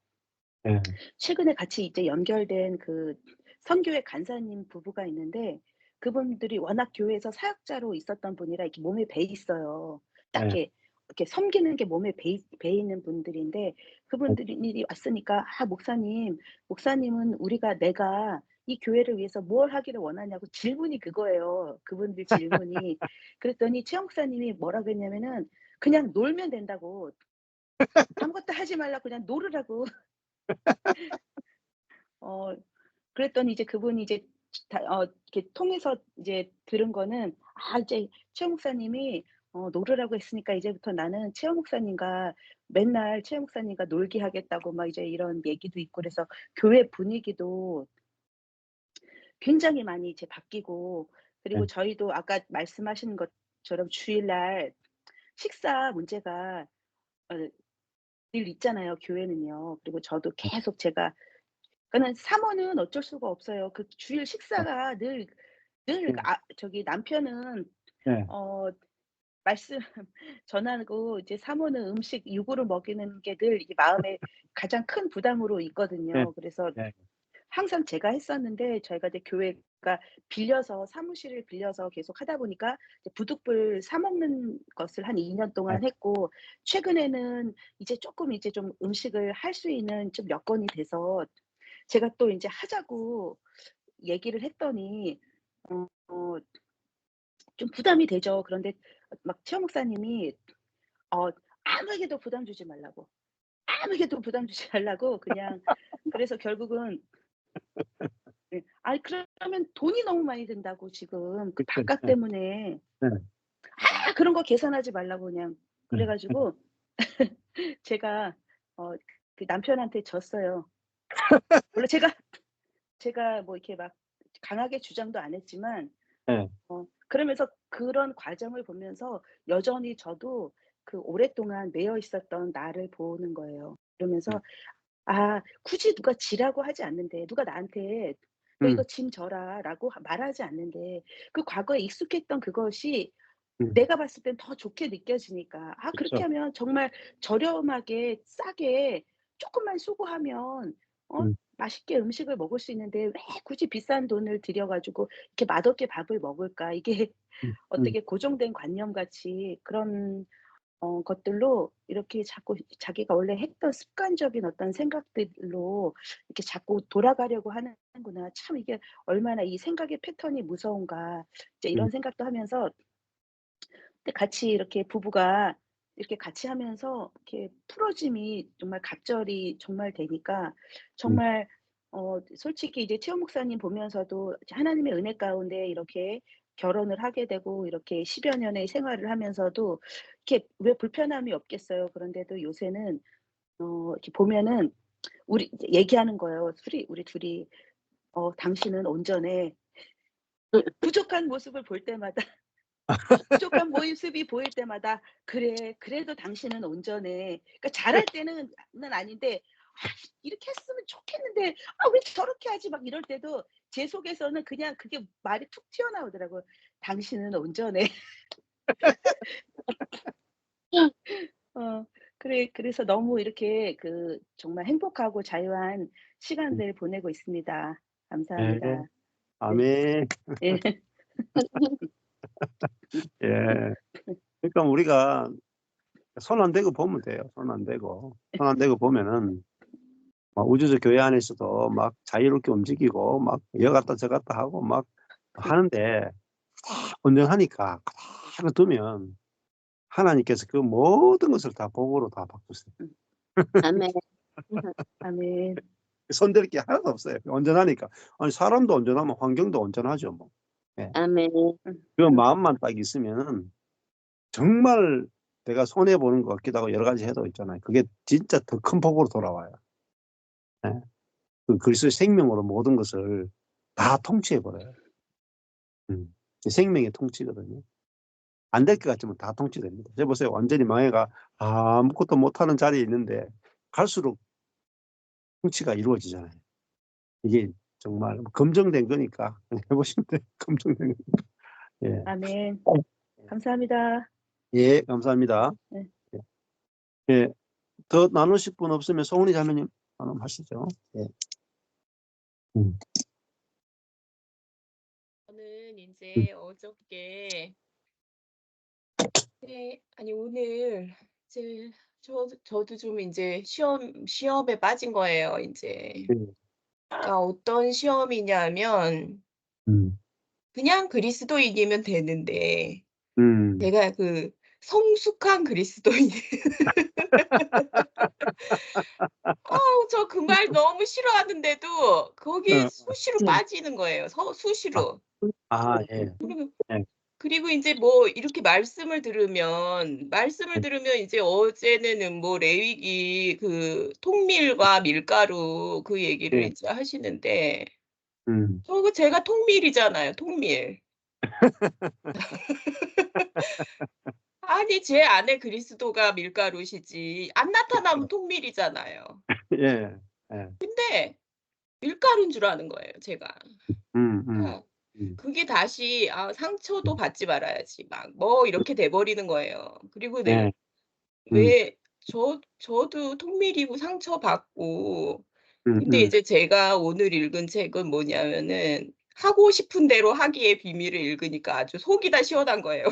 예. 최근에 같이 이제 연결된 그 선교회 간사님 부부가 있는데 그분들이 워낙 교회에서 사역자로 있었던 분이라 이렇게 몸에 배 있어요. 딱 예. 이렇게 섬기는 게 몸에 배 있는 분들인데 그분들이 왔으니까 목사님은 내가 이 교회를 위해서 뭘 하기를 원하냐고 질문이 그거예요. 그분들 질문이. 그랬더니 최 목사님이 뭐라 그랬냐면은 그냥 놀면 된다고. 아무것도 하지 말라고 그냥 놀으라고. 그랬더니 이제 그분이 이제 이렇게 통해서 이제 들은 거는 이제 최 목사님이 놀으라고 했으니까 이제부터 나는 최 목사님과 맨날 최 목사님과 놀게 하겠다고 막 이제 이런 얘기도 있고 그래서 교회 분위기도 굉장히 많이 이제 바뀌고 그리고 예. 저희도 아까 말씀하신 것처럼 주일날 식사 문제가 늘 있잖아요, 교회는요. 그리고 저도 계속 그러니까는 사모는 어쩔 수가 없어요. 그 주일 식사가 늘 저기 남편은 예. 말씀 전하고 이제 사모는 음식 육으로 먹이는 게 늘 이게 마음에 가장 큰 부담으로 예. 있거든요. 그래서 예. 항상 제가 했었는데 저희가 이제 교회 빌려서 사무실을 빌려서 계속 하다 보니까 이제 부득불 사 먹는 것을 한 2년 동안 했고 최근에는 이제 조금 이제 좀 음식을 할 수 있는 좀 여건이 돼서 제가 또 인제 하자고 얘기를 했더니 좀 부담이 되죠. 그런데 막 최호 목사님이 아무에게도 부담 주지 말라고. 아무에게도 부담 주지 말라고 그냥 그래서 결국은 네. 아니 그러면 돈이 너무 많이 든다고 지금 그 그쵸. 밥값 때문에. 네. 그런 거 계산하지 말라고 그냥. 그래 네. 가지고 제가 그 남편한테 졌어요. 원래 제가 뭐 이렇게 막 강하게 주장도 안 했지만 네. 그러면서 그런 과정을 보면서 여전히 저도 그 오랫동안 매여 있었던 나를 보는 거예요. 그러면서 굳이 누가 지라고 하지 않는데 누가 나한테 "너 이거 짐 져라."라고 말하지 않는데 그 과거에 익숙했던 그것이 내가 봤을 땐 더 좋게 느껴지니까 그렇게 그쵸. 하면 정말 저렴하게 싸게 쪼끔만 수고하면 음. 맛있게 음식을 먹을 수 있는데 왜 굳이 비싼 돈을 들여 가지고 이렇게 맛없게 밥을 먹을까? 이게 어떻게 고정된 관념같이 그런 것들로 이렇게 자꾸 자기가 원래 했던 습관적인 어떤 생각들로 이렇게 자꾸 돌아가려고 하는구나. 참 이게 얼마나 이 생각의 패턴이 무서운가. 이제 이런 생각도 하면서 근데 같이 이렇게 부부가 이렇게 같이 하면서 이렇게 풀어짐이 정말 갑절이 정말 되니까 정말 솔직히 이제 최호 목사님 보면서도 이제 하나님의 은혜 가운데 이렇게 결혼을 하게 되고 이렇게 10여 년의 생활을 하면서도 이렇게 왜 불편함이 없겠어요. 그런데도 요새는 이렇게 보면은 우리 이제 얘기하는 거예요. 우리 둘이 "당신은 온전해." 부족한 모습을 볼 때마다 부족한 모습이 보일 때마다 "그래, 그래도 당신은 온전해." 그러니까 잘할 때는 아닌데 '이렇게 했으면 좋겠는데 왜 저렇게 하지?' 막 이럴 때도 제 속에서는 그냥 그게 말이 툭 튀어나오더라고요. "당신은 온전해." 그래서 너무 이렇게 그 정말 행복하고 자유한 시간들 보내고 있습니다. 네. 감사합니다. 네. 아멘. 예. 예. 그러니까 우리가 손 안 대고 보면 돼요. 손 안 대고. 손 안 대고 보면은 막 우주적 교회 안에서도 막 자유롭게 움직이고 막 여 갔다 저 갔다 하고 막 하는데 온전하니까 가만히 두면 하나님께서 그 모든 것을 다 복으로 다 바꾸세요. 아멘. 아멘. 손댈 게 하나도 없어요. 온전하니까. 아니 사람도 온전하면 환경도 온전하죠 뭐. 예. 아멘. 그 마음만 딱 있으면은 정말 내가 손해 보는 것 같기도 하고 여러 가지 해도 있잖아요. 그게 진짜 더 큰 복으로 돌아와요. 예. 그 그리스도의 생명으로 모든 것을 다 통치해 버려요. 생명의 통치거든요. 안 될 것 같지만 다 통치됩니다. 이제 보세요. 완전히 망해가 아무것도 못하는 자리에 있는데 갈수록 통치가 이루어지잖아요. 이게 정말 검증된 거니까 해 보시면 돼요. 검증된 거니까. 예. 아멘. 감사합니다. 예, 감사합니다. 네. 예. 더 나누실 분 없으면 송은이 자매님 나눔하시죠. 예. 저는 이제 어저께 아니 오늘 이제 저도 좀 이제 시험에 빠진 거예요, 이제. 예. 그러니까 어떤 시험이냐면 음. 그냥 그리스도인이면 되는데 음. 제가 그 성숙한 그리스도인 저 그 말 너무 싫어하는데도 거기에 수시로 빠지는 거예요. 수시로. 예. 그리고 예. 그리고 인제 뭐 이렇게 말씀을 들으면 이제 어제는 뭐 레위기 그 통밀과 밀가루 그 얘기를 예. 이제 하시는데 음. 제가 통밀이잖아요, 통밀. 아니 제 안에 그리스도가 밀가루시지 안 나타나면 통밀이잖아요. 예. 예. 근데 밀가루인 줄 아는 거예요, 제가. 음. 어. 그게 다시 상처도 받지 말아야지 막 뭐 이렇게 돼 버리는 거예요. 그리고 예. 왜 저도 통밀이고 상처받고 근데 음. 이제 제가 오늘 읽은 책은 뭐냐면은 하고 싶은 대로 하기의 비밀을 읽으니까 아주 속이 다 시원한 거예요.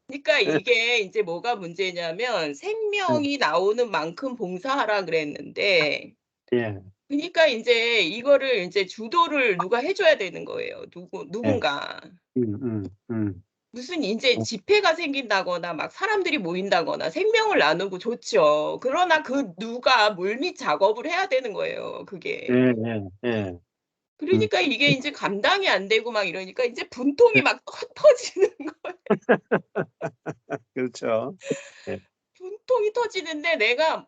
그러니까 이게 이제 뭐가 문제냐면 생명이 나오는 만큼 봉사하라 그랬는데 예, 그러니까 인제 이거를 인제 주도를 누가 해 줘야 되는 거예요. 예. 누군가. 무슨 인제 어, 집회가 생긴다거나 막 사람들이 모인다거나 생명을 나누고 좋죠. 그러나 그 누가 물밑 작업을 해야 되는 거예요, 예, 그게. 예. 그러니까 이게 인제 감당이 안 되고 막 이러니까 인제 분통이 막 터지는 거예요. 그렇죠. 예. 분통이 터지는데 내가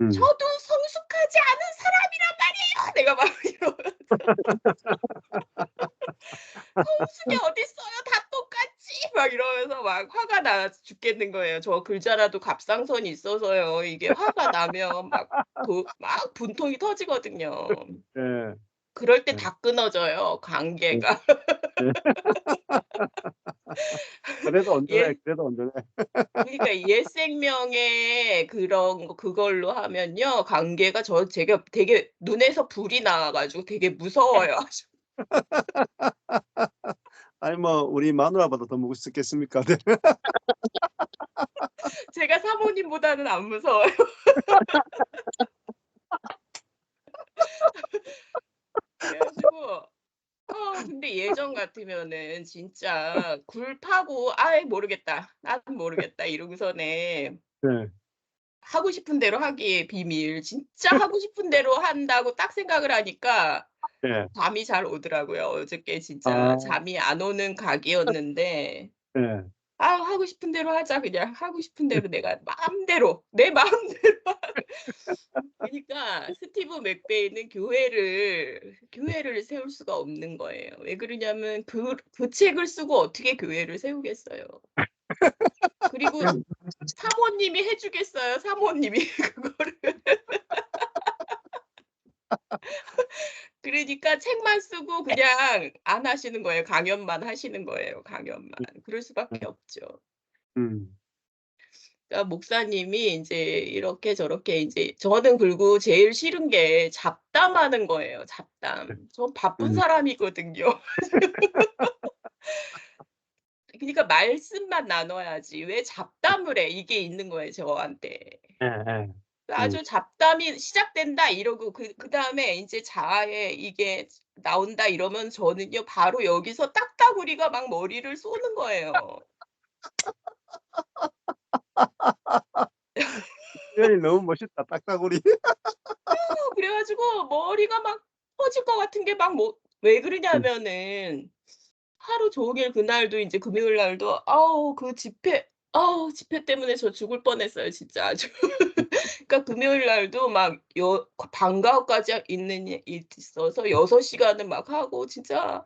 음. "저도 성숙하지 않은 사람이란 말이에요." 내가 막 이러면서 "성숙이 어딨어요. 다 똑같지." 막 이러면서 막 화가 나 죽겠는 거예요. 저 글자라도 갑상선이 있어서요. 이게 화가 나면 막 분통이 터지거든요. 예. 그럴 때 예. 다 끊어져요, 예. 관계가. 예. 그래도 온전해. 예. 그래도 온전해. 그러니까 옛 생명의 그런 거 그걸로 하면요. 관계가 제가 되게 눈에서 불이 나와 가지고 되게 무서워요. 아주. 아니 뭐 우리 마누라보다 더 무섭겠습니까? 네. 제가 사모님보다는 안 무서워요. 그래 가지고 근데 예전 같으면은 진짜 굴 파고 '아이 모르겠다. 나는 모르겠다.' 이러고서는 네. 하고 싶은 대로 하기의 비밀 진짜 하고 싶은 대로 한다고 딱 생각을 하니까 예. 잠이 잘 오더라고요. 어저께 진짜 아, 잠이 안 오는 각이었는데 예. '아 하고 싶은 대로 하자 그냥. 하고 싶은 대로 내가 마음대로 내 마음대로' 그니까 스티브 맥베이는 교회를 세울 수가 없는 거예요. 왜 그러냐면 그 책을 쓰고 어떻게 교회를 세우겠어요. 그리고 사모님이 해 주겠어요, 사모님이 그거를. 그러니까 책만 쓰고 그냥 안 하시는 거예요. 강연만 하시는 거예요, 강연만. 그럴 수밖에 없죠. 음. 그러니까 목사님이 인제 이렇게 저렇게 인제 저는 그리고 제일 싫은 게 잡담하는 거예요, 잡담. 전 바쁜 음. 사람이거든요. 그러니까 말씀만 나눠야지 왜 잡담을 해 이게 있는 거예요 저한테. 예예. 아주 잡담이 시작된다 이러고 그다음에 인제 자아에 이게 나온다 이러면 저는요 바로 여기서 딱따구리가 막 머리를 쏘는 거예요. 표현이 너무 멋있다. 딱따구리. 그래 가지고 머리가 막 터질 것 같은 게 막 왜 그러냐면은 하루 종일 그날도 인제 금요일 날도 집회 때문에 저 죽을 뻔했어요 진짜 아주. 그러니까 금요일 날도 막 방과후까지 있는 일이 있어서 6 시간을 막 하고 진짜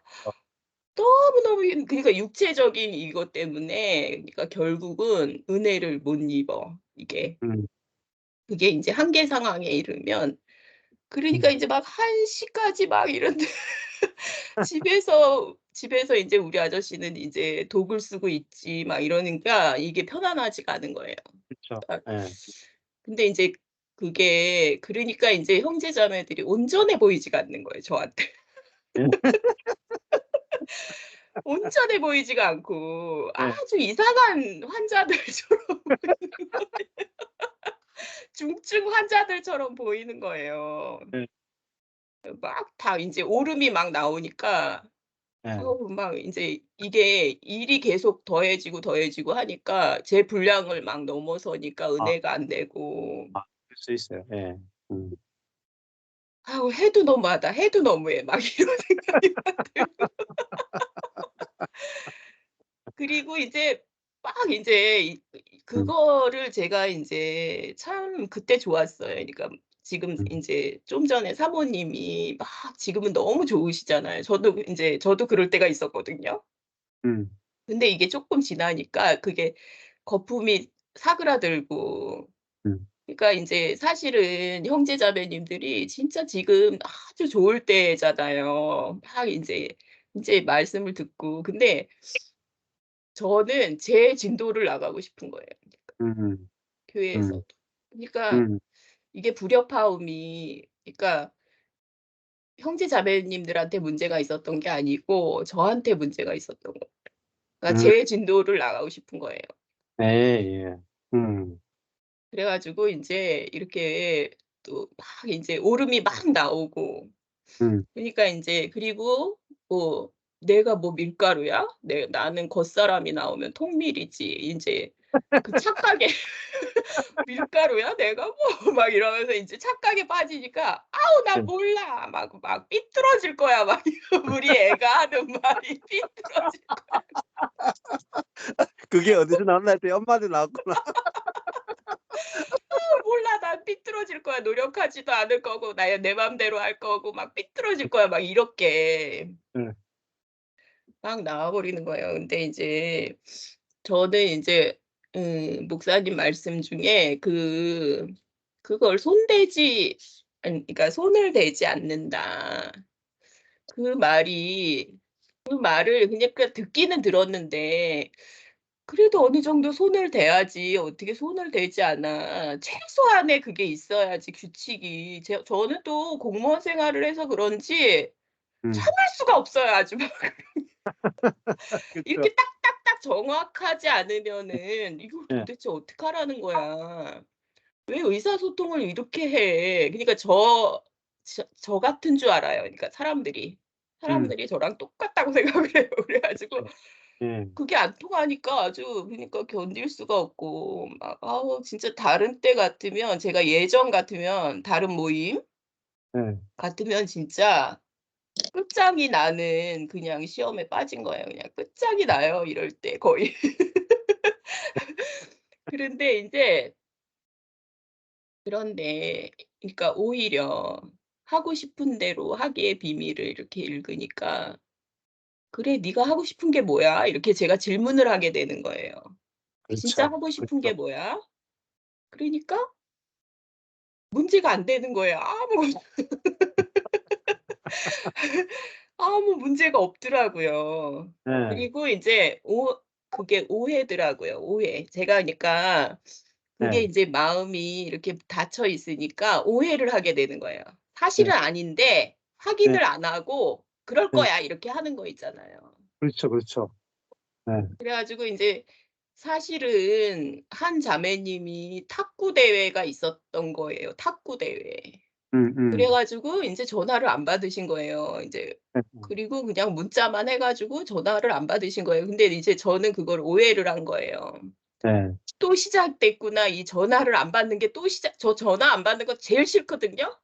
너무너무 그러니까 육체적인 이것 때문에 그러니까 결국은 은혜를 못 입어 이게. 음. 그게 인제 한계 상황에 이르면 그러니까 음. 인제 막 1 시까지 막 이런데 집에서 인제 우리 아저씨는 이제 독을 쓰고 있지 막 이러니까 이게 편안하지가 않은 거예요. 그쵸. 아 예. 근데 인제 그게 그러니까 인제 형제자매들이 온전해 보이지가 않는 거예요 저한테. 예. 온전해 보이지가 않고 예. 아주 이상한 환자들처럼 보이는 거예요. 중증 환자들처럼 보이는 거예요. 예. 막 다 인제 오름이 막 나오니까 예. 막 인제 이게 일이 계속 더해지고 하니까 제 분량을 막 넘어서니까 아. 은혜가 안 되고 아. 그럴 수 있어요. 예. 음. '해도 너무하다. 해도 너무해.' 막 이런 생각이 막 들고 그리고 이제 막 인제 음. 그거를 제가 인제 참 그때 좋았어요. 그러니까 지금 음. 인제 좀 전에 사모님이 막 지금은 너무 좋으시잖아요. 저도 그럴 때가 있었거든요. 음. 근데 이게 쪼끔 지나니까 그게 거품이 사그라들고 음. 그러니까 인제 사실은 형제 자매님들이 진짜 지금 아주 좋을 때잖아요. 막 인제 말씀을 듣고 근데 저는 제 진도를 나가고 싶은 거예요 음. 음. 교회에서도. 그러니까 음. 이게 불협화음이 그러니까 형제 자매님들한테 문제가 있었던 게 아니고 저한테 문제가 있었던 거예요. 그러니까 음, 제 진도를 나가고 싶은 거예요. 예, 예. 그래 가지고 인제 이렇게 또 막 인제 오름이 막 나오고 음. 그러니까 인제 그리고 뭐 "내가 뭐 밀가루야? 나는 겉사람이 나오면 통밀이지." 인제 그 착각에 "밀가루야 내가 뭐." 막 이러면서 인제 착각에 빠지니까 "아우 나 예. 몰라." 막 삐뚤어질 거야 막 우리 애가 하는 말이 삐뚤어질 거야. 그게 어디서 나왔나 했더니 엄마한테 나왔구나. 몰라. 난 삐뚤어질 거야. 노력하지도 않을 거고 내 맘대로 할 거고 막 삐뚤어질 거야. 막 이렇게 예. 막 나와 버리는 거예요. 근데 인제 저는 인제 목사님 말씀 중에 그걸 손대지 그러니까 "손을 대지 않는다." 그 말을 그러니까 듣기는 들었는데 그래도 어느 정도 손을 대야지 어떻게 손을 대지 않아. 최소한의 그게 있어야지 규칙이. 저는 또 공무원 생활을 해서 그런지 음. 참을 수가 없어요 아주 막. 그쵸. 이렇게 딱딱딱 정확하지 않으면은 이걸 예. 도대체 어떡하라는 거야. 왜 의사소통을 이렇게 해. 그러니까 저 같은 줄 알아요. 그러니까 사람들이. 음. 사람들이 저랑 똑같다고 생각을 해요. 그래 가지고 그쵸. 예. 그게 안 통하니까 아주 그러니까 견딜 수가 없고 막 아우 진짜 다른 때 같으면 제가 예전 같으면 다른 모임 예. 같으면 진짜 끝장이 나는 그냥 시험에 빠진 거예요. 그냥 끝장이 나요 이럴 때 거의. 그런데 인제 그런데 그러니까 오히려 하고 싶은 대로 하기의 비밀을 이렇게 읽으니까 "그래 네가 하고 싶은 게 뭐야?" 이렇게 제가 질문을 하게 되는 거예요. "진짜 그렇죠. 하고 싶은 게 그렇죠. 뭐야?" 그러니까 문제가 안 되는 거예요. 아무 문제가 없더라고요. 예. 그리고 인제 그게 오해더라고요, 오해. 제가 그러니까 그게 예. 인제 마음이 이렇게 닫혀 있으니까 오해를 하게 되는 거예요. 예. 사실은 아닌데 예. 확인을 안 하고 "그럴 예. 거야." 이렇게 하는 거 있잖아요. 그렇죠, 그렇죠. 예. 그래 가지고 인제 사실은 한 자매님이 탁구 대회가 있었던 거예요, 탁구 대회. 그래 음음. 가지고 인제 전화를 안 받으신 거예요. 인제 예. 그리고 그냥 문자만 해 가지고 전화를 안 받으신 거예요. 근데 이제 저는 그걸 오해를 한 거예요. 예. '또 시작됐구나. 이 전화를 안 받는 게 또 시작' 저 전화 안 받는 거 제일 싫거든요.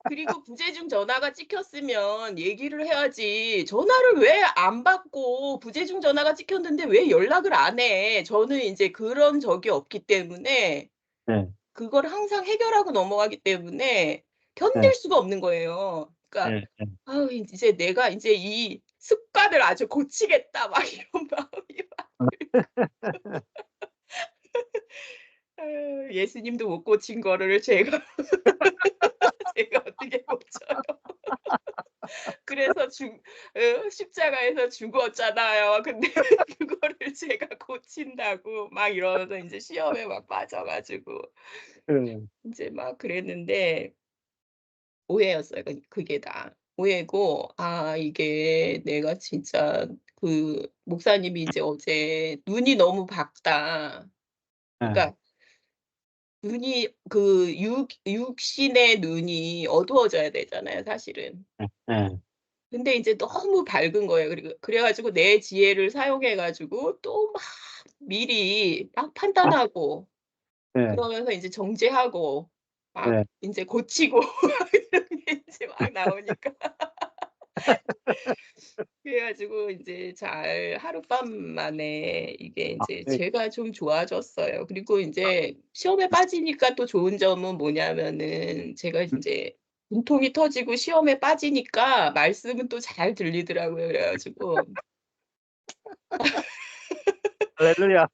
그리고 부재중 전화가 찍혔으면 얘기를 해야지 전화를 왜 안 받고 부재중 전화가 찍혔는데 왜 연락을 안 해. 저는 인제 그런 적이 없기 때문에 예. 그걸 항상 해결하고 넘어가기 때문에 예. 견딜 수가 없는 거예요. 그러니까 예. 예. '아우 이제 내가 인제 이 습관을 아주 고치겠다.' 막 이런 마음이 막 아유 예수님도 못 고친 거를 제가 제가 어떻게 고쳐요. 그래서 십자가에서 죽었잖아요. 근데 그거를 제가 고친다고 막 이러면서 인제 시험에 막 빠져 가지고 예. 인제 막 그랬는데 오해였어요. 그게 다. 오해고 이게 내가 진짜 목사님이 이제 어제 "눈이 너무 밝다." 예. 그러니까 눈이 육신의 눈이 어두워져야 되잖아요 사실은. 예. 예. 근데 인제 너무 밝은 거예요. 그래 가지고 내 지혜를 사용해 가지고 또 막 미리 막 판단하고 예. 그러면서 인제 정죄하고 막 예. 인제 고치고 이런 게 인제 막 나오니까 그래 가지고 인제 잘 하룻밤 만에 이게 인제 예. 제가 좀 좋아졌어요. 그리고 인제 시험에 빠지니까 또 좋은 점은 뭐냐면은 제가 음. 인제 분통이 터지고 시험에 빠지니까 말씀은 또 잘 들리더라고요. 그래 가지고 할렐루야.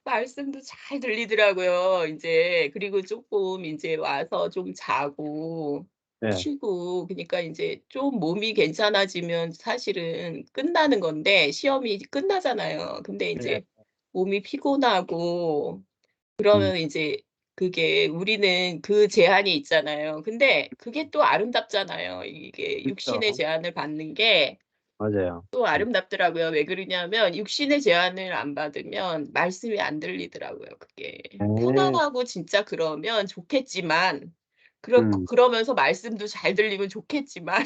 말씀도 잘 들리더라고요. 인제 그리고 쪼끔 인제 와서 좀 자고 예. 쉬고 그니까 인제 좀 몸이 괜찮아지면 사실은 끝나는 건데 시험이 끝나잖아요. 근데 예. 인제 몸이 피곤하고 음. 그러면 인제 그게 우리는 그 제한이 있잖아요. 근데 그게 또 아름답잖아요. 이게 육신의 그렇죠. 제한을 받는 게 맞아요. 또 아름답더라고요. 왜 그러냐면 육신의 제한을 안 받으면 말씀이 안 들리더라고요. 그게 네. 편안하고 진짜 그러면 좋겠지만 음. 그러면서 말씀도 잘 들리면 좋겠지만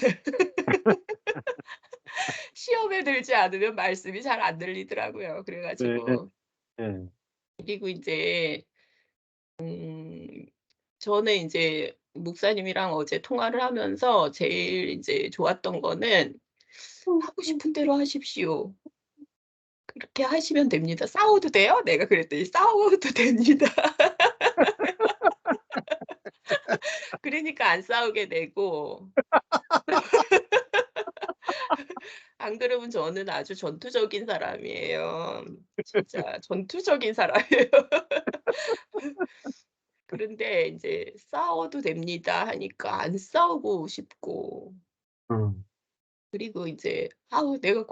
시험에 들지 않으면 말씀이 잘 안 들리더라고요. 그래 네. 가지고 네. 그리고 인제 저는 인제 목사님이랑 어제 통화를 하면서 제일 인제 좋았던 거는 "하고 싶은 대로 하십시오. 그렇게 하시면 됩니다. 싸워도 돼요?" 내가 그랬더니 "싸워도 됩니다." 그러니까 안 싸우게 되고 안 그러면 저는 아주 전투적인 사람이에요. 진짜 전투적인 사람이에요. 그런데 인제 "싸워도 됩니다." 하니까 안 싸우고 싶고 음. 그리고 이제 "아우 내가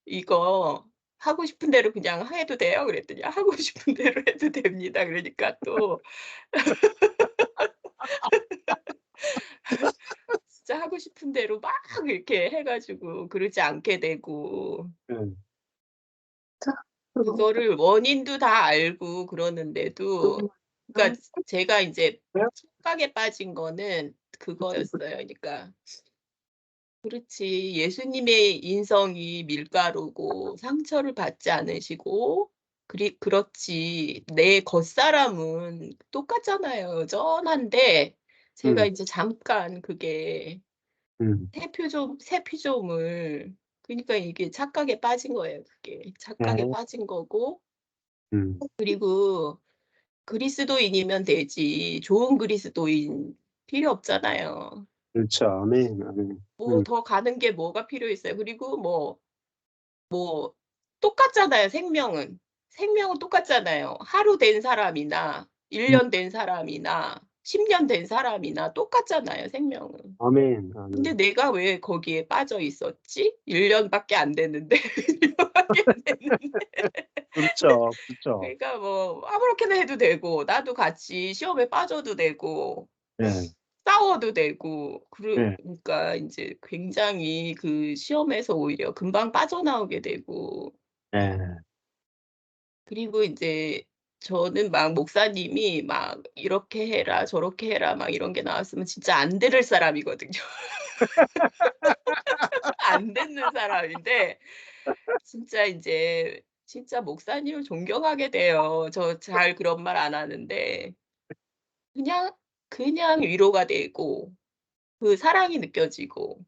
이거 하고 싶은 대로 그냥 해도 돼요?" 그랬더니 "하고 싶은 대로 해도 됩니다." 그러니까 또 진짜 하고 싶은 대로 막 이렇게 해 가지고 그러지 않게 되고 네. 그거를 원인도 다 알고 그러는데도 그러니까 제가 인제 착각에 빠진 거는 그거였어요. 그러니까 그렇지 예수님의 인성이 밀가루고 상처를 받지 않으시고 그렇지 내 겉사람은 똑같잖아요. 여전한데 제가 음. 인제 잠깐 그게 음. 세피좀을 그러니까 이게 착각에 빠진 거예요 그게. 착각에 네. 빠진 거고 음. 그리고 그리스도인이면 되지 좋은 그리스도인 필요 없잖아요. 그렇죠. 아멘. 아멘. 뭐 더 가는 게 뭐가 필요했어요. 그리고 뭐 똑같잖아요 생명은. 생명은 똑같잖아요. 하루 된 사람이나 1 음. 년 된 사람이나 10년 된 사람이나 똑같잖아요 생명은. 아멘. 근데 아멘. 내가 왜 거기에 빠져 있었지? 1 년밖에 안 됐는데 1 년밖에 안 됐는데. 그렇죠. 그렇죠. 그러니까 뭐 아무렇게나 해도 되고 나도 같이 시험에 빠져도 되고 네. 싸워도 되고 네. 그러니까 인제 굉장히 그 시험에서 오히려 금방 빠져나오게 되고 네. 그리고 인제 저는 막 목사님이 막 "이렇게 해라. 저렇게 해라." 막 이런 게 나왔으면 진짜 안 들을 사람이거든요. 안 듣는 사람인데 진짜 인제 진짜 목사님을 존경하게 돼요. 저 잘 그런 말 안 하는데 그냥 그냥 위로가 되고 그 사랑이 느껴지고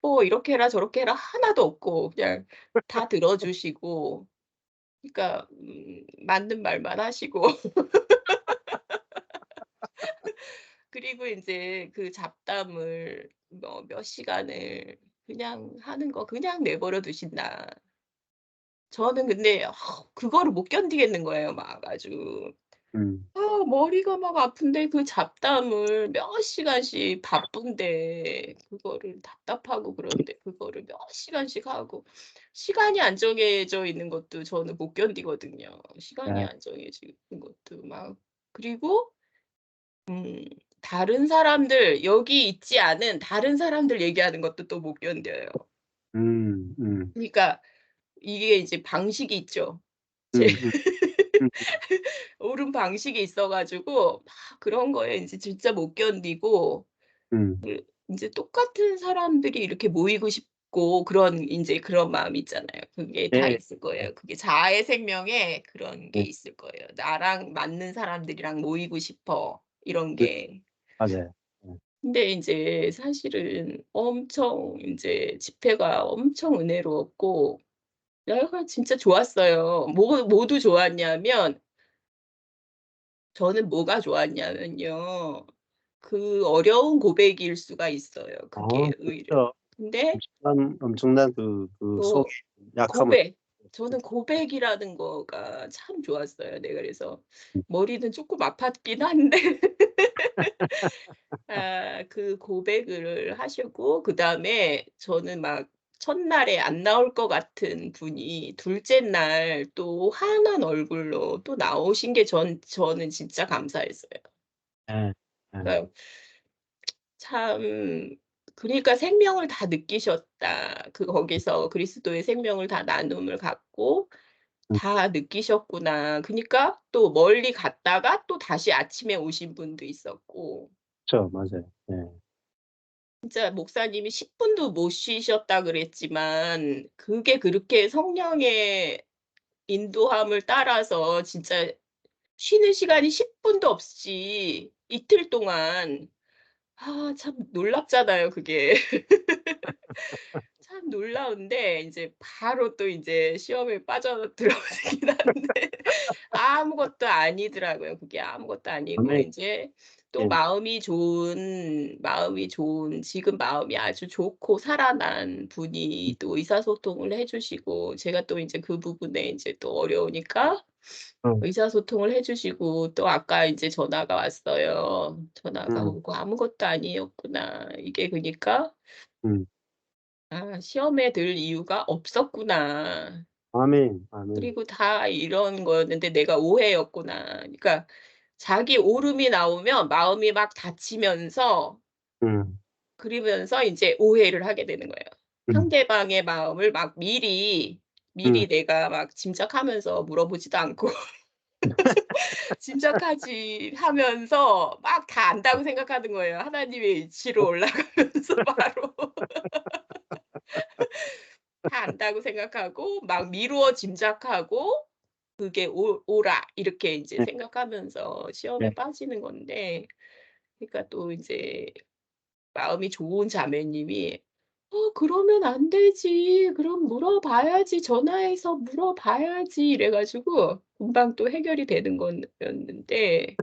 뭐 "이렇게 해라. 저렇게 해라." 하나도 없고 그냥 다 들어 주시고 그러니까 맞는 말만 하시고 그리고 인제 그 잡담을 뭐 몇 시간을 그냥 하는 거 그냥 내버려 두신다. 저는 근데 그거를 못 견디겠는 거예요 막 아주. 음. 머리가 막 아픈데 그 잡담을 몇 시간씩 바쁜데 그거를 답답하고 그런데 그거를 몇 시간씩 하고 시간이 안 정해져 있는 것도 저는 못 견디거든요. 시간이 네. 안 정해져 있는 것도 막 그리고 다른 사람들 여기 있지 않은 다른 사람들 얘기하는 것도 또 못 견뎌요. 음. 음. 그러니까 이게 이제 방식이 있죠. 제 음. 음. 음. 옳은 방식이 있어 가지고 막 그런 거에 인제 진짜 못 견디고 음. 그 인제 똑같은 사람들이 이렇게 모이고 싶고 그런 인제 그런 마음이 있잖아요. 그게 다 네. 있을 거예요. 그게 자아의 생명에 그런 게 네. 있을 거예요. '나랑 맞는 사람들이랑 모이고 싶어.' 이런 그 게. 맞아요. 네. 근데 인제 사실은 엄청 인제 집회가 엄청 은혜로웠고 내가 진짜 좋았어요. 모두 좋았냐면 저는 뭐가 좋았냐면요. 그 어려운 고백일 수가 있어요 그게 오히려. 그렇죠. 근데 엄청난 그 속에 뭐 약함을 고백. 저는 고백이라는 거가 참 좋았어요. 네 그래서 머리는 쪼끔 아팠긴 한데 그 고백을 하시고 그다음에 저는 막 첫날에 안 나올 것 같은 분이 둘째 날 또 환한 얼굴로 또 나오신 게 저는 진짜 감사했어요. 예. 예. 그러니까 참 그러니까 생명을 다 느끼셨다. 거기서 그리스도의 생명을 다 나눔을 갖고 다 느끼셨구나. 그니까 또 멀리 갔다가 또 다시 아침에 오신 분도 있었고 그렇죠. 맞아요. 예. 진짜 목사님이 10 분도 못 쉬셨다 그랬지만 그게 그렇게 성령의 인도함을 따라서 진짜 쉬는 시간이 10 분도 없이 이틀 동안 참 놀랍잖아요 그게. 참 놀라운데 인제 바로 또 인제 시험에 빠져들어지긴 하는데 아무것도 아니더라고요. 그게 아무것도 아니고 아멘. 인제 또 예. 마음이 좋은 지금 마음이 아주 좋고 살아난 분이 또 의사소통을 해 주시고 제가 또 인제 그 부분에 인제 또 어려우니까 음. 의사소통을 해 주시고 또 아까 인제 전화가 왔어요. 전화가 음. 오고 '아무것도 아니었구나.' 이게 그니까 음. '시험에 들 이유가 없었구나. 아멘. 아멘. 그리고 다 이런 거였는데 내가 오해였구나.' 그러니까 자기 오름이 나오면 마음이 막 다치면서 음. 그러면서 인제 오해를 하게 되는 거예요. 음. 상대방의 마음을 막 미리 음. 내가 막 짐작하면서 물어보지도 않고 짐작하지 하면서 막 다 안다고 생각하는 거예요. 하나님의 이치로 올라가면서 바로 다 안다고 생각하고 막 미루어 짐작하고 그게 오라 이렇게 인제 예. 생각하면서 예. 시험에 빠지는 건데 그러니까 또 인제 마음이 좋은 자매님이 그러면 안 되지. 그럼 물어봐야지. 전화해서 물어봐야지." 이래 가지고 금방 또 해결이 되는 거였는데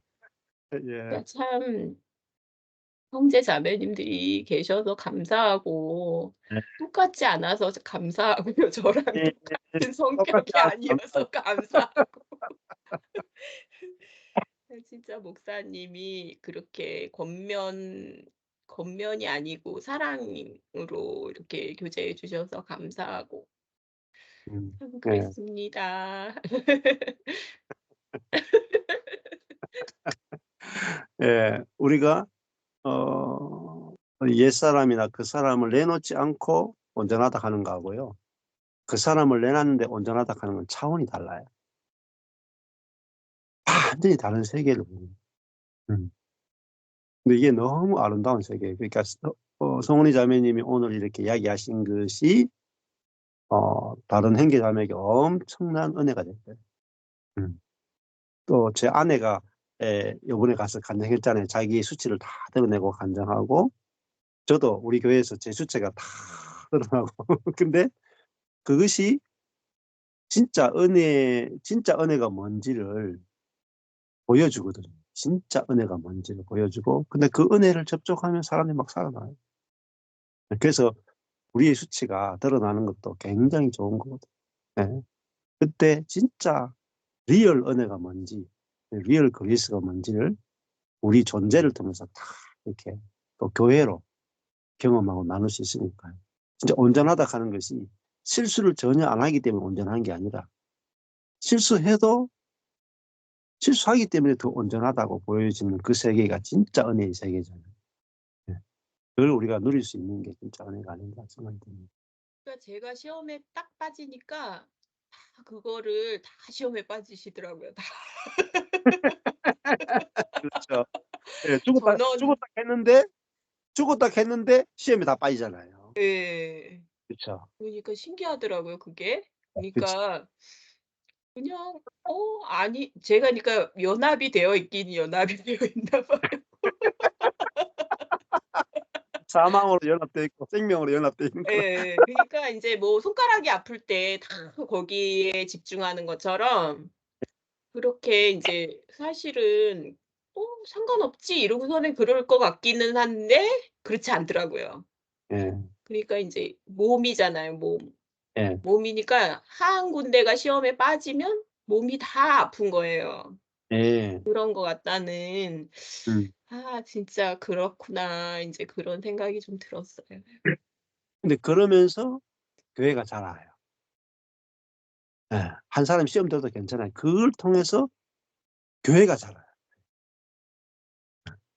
예. 그러니까 참 형제 자매님들이 계셔서 감사하고 예. 똑같지 않아서 감사하고요. 저랑 예. 똑같은 똑같지 성격이 않아서 아니어서 감사하고. 진짜 목사님이 그렇게 겉면이 아니고 사랑으로 이렇게 교제해 주셔서 감사하고 참 예. 그랬습니다. 예. 우리가 옛사람이나 그 사람을 내놓지 않고 온전하다 하는 거하고요. 그 사람을 내놨는데 온전하다 하는 건 차원이 달라요. 완전히 다른 세계를 보는. 음. 근데 이게 너무 아름다운 세계예요. 그러니까 성훈이 자매님이 오늘 이렇게 이야기하신 것이 다른 형제 자매에게 엄청난 은혜가 됐어요. 또 제 아내가 요번에 가서 간증했잖아요. 자기의 수치를 다 드러내고 간증하고 저도 우리 교회에서 제 수치가 다 드러나고 근데 그것이 진짜 은혜가 뭔지를 보여주거든요. 진짜 은혜가 뭔지를 보여주고 근데 그 은혜를 접촉하면 사람이 막 살아나요. 그래서 우리의 수치가 드러나는 것도 굉장히 좋은 거거든요. 예. 그때 진짜 리얼 은혜가 뭔지 리얼 그리스가 뭔지를 우리 존재를 통해서 다 이렇게 또 교회로 경험하고 나눌 수 있으니까요. 진짜 온전하다 하는 것이 실수를 전혀 안 하기 때문에 온전한 게 아니라 실수해도 실수하기 때문에 더 온전하다고 보여지는 그 세계가 진짜 은혜의 세계잖아요. 예. 그걸 우리가 누릴 수 있는 게 진짜 은혜가 아닌가 생각이 듭니다. 그러니까 제가 시험에 딱 빠지니까 다 그거를 다 시험에 빠지시더라고요. 다. 그렇죠. 예. 죽었다 전원 죽었다 했는데 죽었다 했는데 시험에 다 빠지잖아요. 예. 그렇죠. 그러니까 신기하더라고요 그게. 그렇죠. 그러니까 그냥 아니 제가 그러니까 연합이 되어 있긴 연합이 되어 있나 봐요. 사망으로 연합돼 있고 생명으로 연합돼 있는 거라. 예. 그러니까 인제 뭐 손가락이 아플 때 다 거기에 집중하는 것처럼 그렇게 인제 사실은 '상관없지.' 이러고서는 그럴 것 같기는 한데 그렇지 않더라고요. 예. 그러니까 인제 몸이잖아요, 몸. 예. 몸이니까 한 군데가 시험에 빠지면 몸이 다 아픈 거예요. 예. 그런 것 같다는 음. '진짜 그렇구나.' 인제 그런 생각이 좀 들었어요. 근데 그러면서 교회가 자라요. 예, 한 사람이 시험 들어도 괜찮아요. 그걸 통해서 교회가 자라요.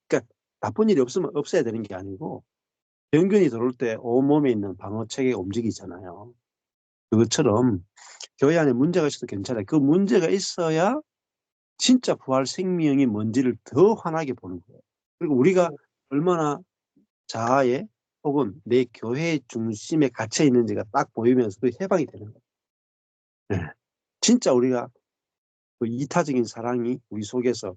그러니까 나쁜 일이 없으면 없어야 되는 게 아니고 병균이 들어올 때 온몸에 있는 방어 체계가 움직이잖아요. 그것처럼 교회 안에 문제가 있어도 괜찮아요. 그 문제가 있어야 진짜 부활 생명이 뭔지를 더 환하게 보는 거예요. 그리고 우리가 얼마나 자아에 혹은 내 교회 중심에 갇혀 있는지가 딱 보이면서 그 해방이 되는 거예요. 네. 진짜 우리가 그 이타적인 사랑이 우리 속에서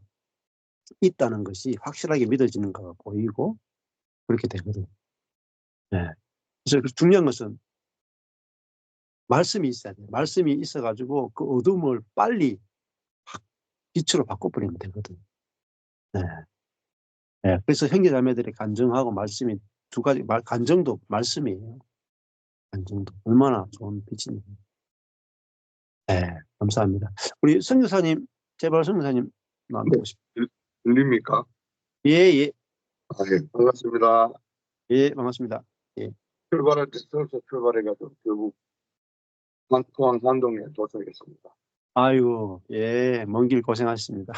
있다는 것이 확실하게 믿어지는 거가 보이고 그렇게 되거든요. 네. 그래서 중요한 것은 말씀이 있어야 돼요. 말씀이 있어가지고 그 어둠을 빨리 빛으로 바꿔버리면 되거든요. 네. 네. 그래서 형제자매들의 간증하고 말씀이 두 가지, 간증도 말씀이에요. 간증도 얼마나 좋은 빛입니다. 네, 감사합니다. 우리 선교사님, 제발 선교사님 나누고 싶어요. 들립니까? 예, 예, 예, 반갑습니다. 예, 반갑습니다. 출발할 때 서울서 출발해가지고 결국 포항 산동에 도착했습니다. 아이고, 예, 먼 길 고생하셨습니다.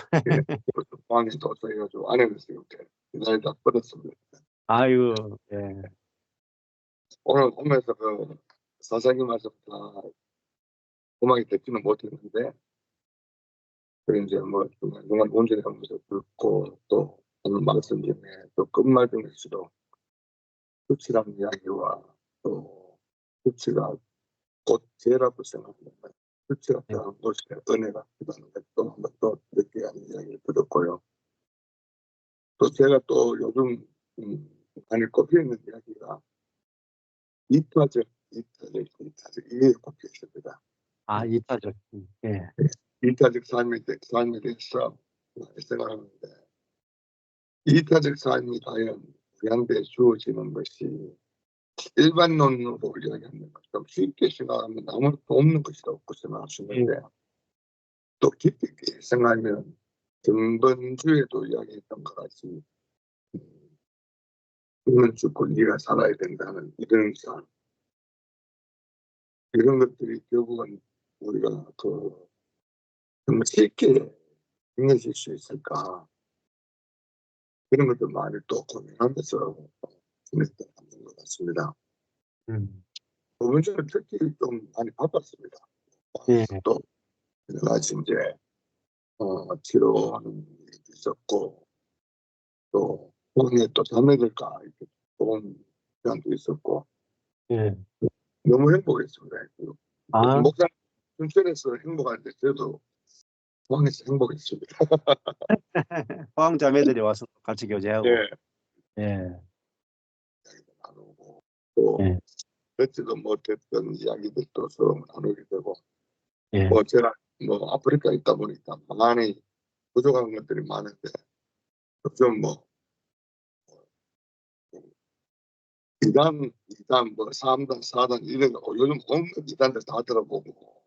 포항에 도착해가지고 아내에서 이렇게 기다리다 뻗었습니다. 아이고, 예, 오늘 오면서 그 사장님 말씀 다 고막이 듣지는 못했는데 그 이제 뭐 중간중간 운전하면서 듣고 또 오늘 말씀 중에 또 끝말 중에서도 끝이라는 이야기와 또 끝이가 곧 죄라고 생각합니다. 끝이 없다는 것이 은혜가 있다는 것도 한번 또 느끼게 하는 이야기를 들었고요. 또 제가 또 요즘 많이 꼽히는 이야기가 이타적 이게 꼽혀 있습니다. 아, 이타적, 예, 이타적 삶에 대해서 생각하는데 이타적 삶이 과연 우리한테 주어지는 것이 일반론으로 이야기하는 것좀 쉽게 생각하면 아무것도 없는 것이 없고 생각하시는데 또 깊이 있게 생각하면 전번주에도 이야기했던 것 같이 죽는 죽고 네가 살아야 된다는 이런 삶 이런 것들이 결국은 우리가 그 정말 쉽게 힘내실 수 있을까 그런 것들 많이 또 고민하면서 지냈던 것 같습니다. 저번 주에 특히 좀 많이 바빴습니다. 예, 또 여러 가지 이제 치료하는 일도 있었고 또 본인의 또 자매들과 이렇게 좋은 시간도 있었고 예, 너무 행복했습니다. 아, 목사 춘천에서 행복한데 저도 포항에서 행복했습니다. 포항 자매들이 와서 같이 교제하고, 예, 예, 이야기도 나누고 또 예, 듣지도 못했던 이야기들도 서로 나누게 되고 예, 뭐 제가 뭐 아프리카에 있다 보니까 많이 부족한 것들이 많은데 좀 뭐 이단 뭐 3단 4단 이런 거 요즘 온갖 이단들 다 들어보고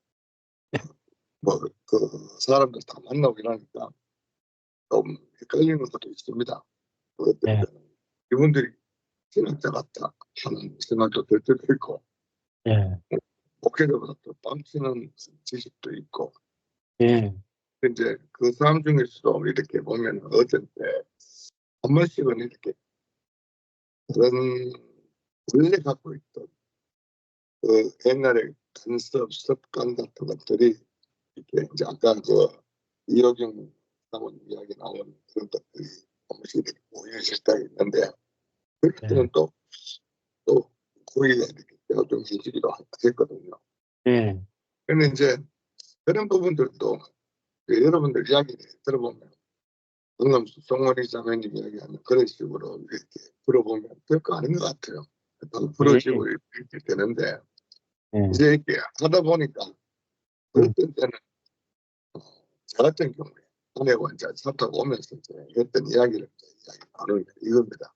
뭐 그 사람들 다 만나고 이러니까 좀 헷갈리는 것도 있습니다. 예, 이분들이 신학자 같다 하는 생각도 들 때도 있고 예, 목회자보다 더 뻥치는 지식도 있고 예, 이제 그 사람 중에서도 이렇게 보면 어떤 때 한 번씩은 이렇게 그런 원래 갖고 있던 그 옛날에 간섭 습관 같은 것들이 이렇게 이제 아까 그 이호경 사원 이야기 나온 그런 것들이 한 번씩 이렇게 보이는 실상이 있는데 그럴 때는 또 고의가 이렇게 좀 해주기도 했거든요. 예, 근데 이제 그런 부분들도 여러분들 이야기를 들어보면 방금 송원희 자매님 이야기하는 그런 식으로 이렇게 들어보면 별거 아닌 것 같아요. 다 풀어지고 이렇게 되는데 예, 이제 이렇게 하다 보니까 어떤 때는 저 같은 경우에 아내와 이제 차 타고 오면서 이제 했던 이야기를 나누는 게 이겁니다.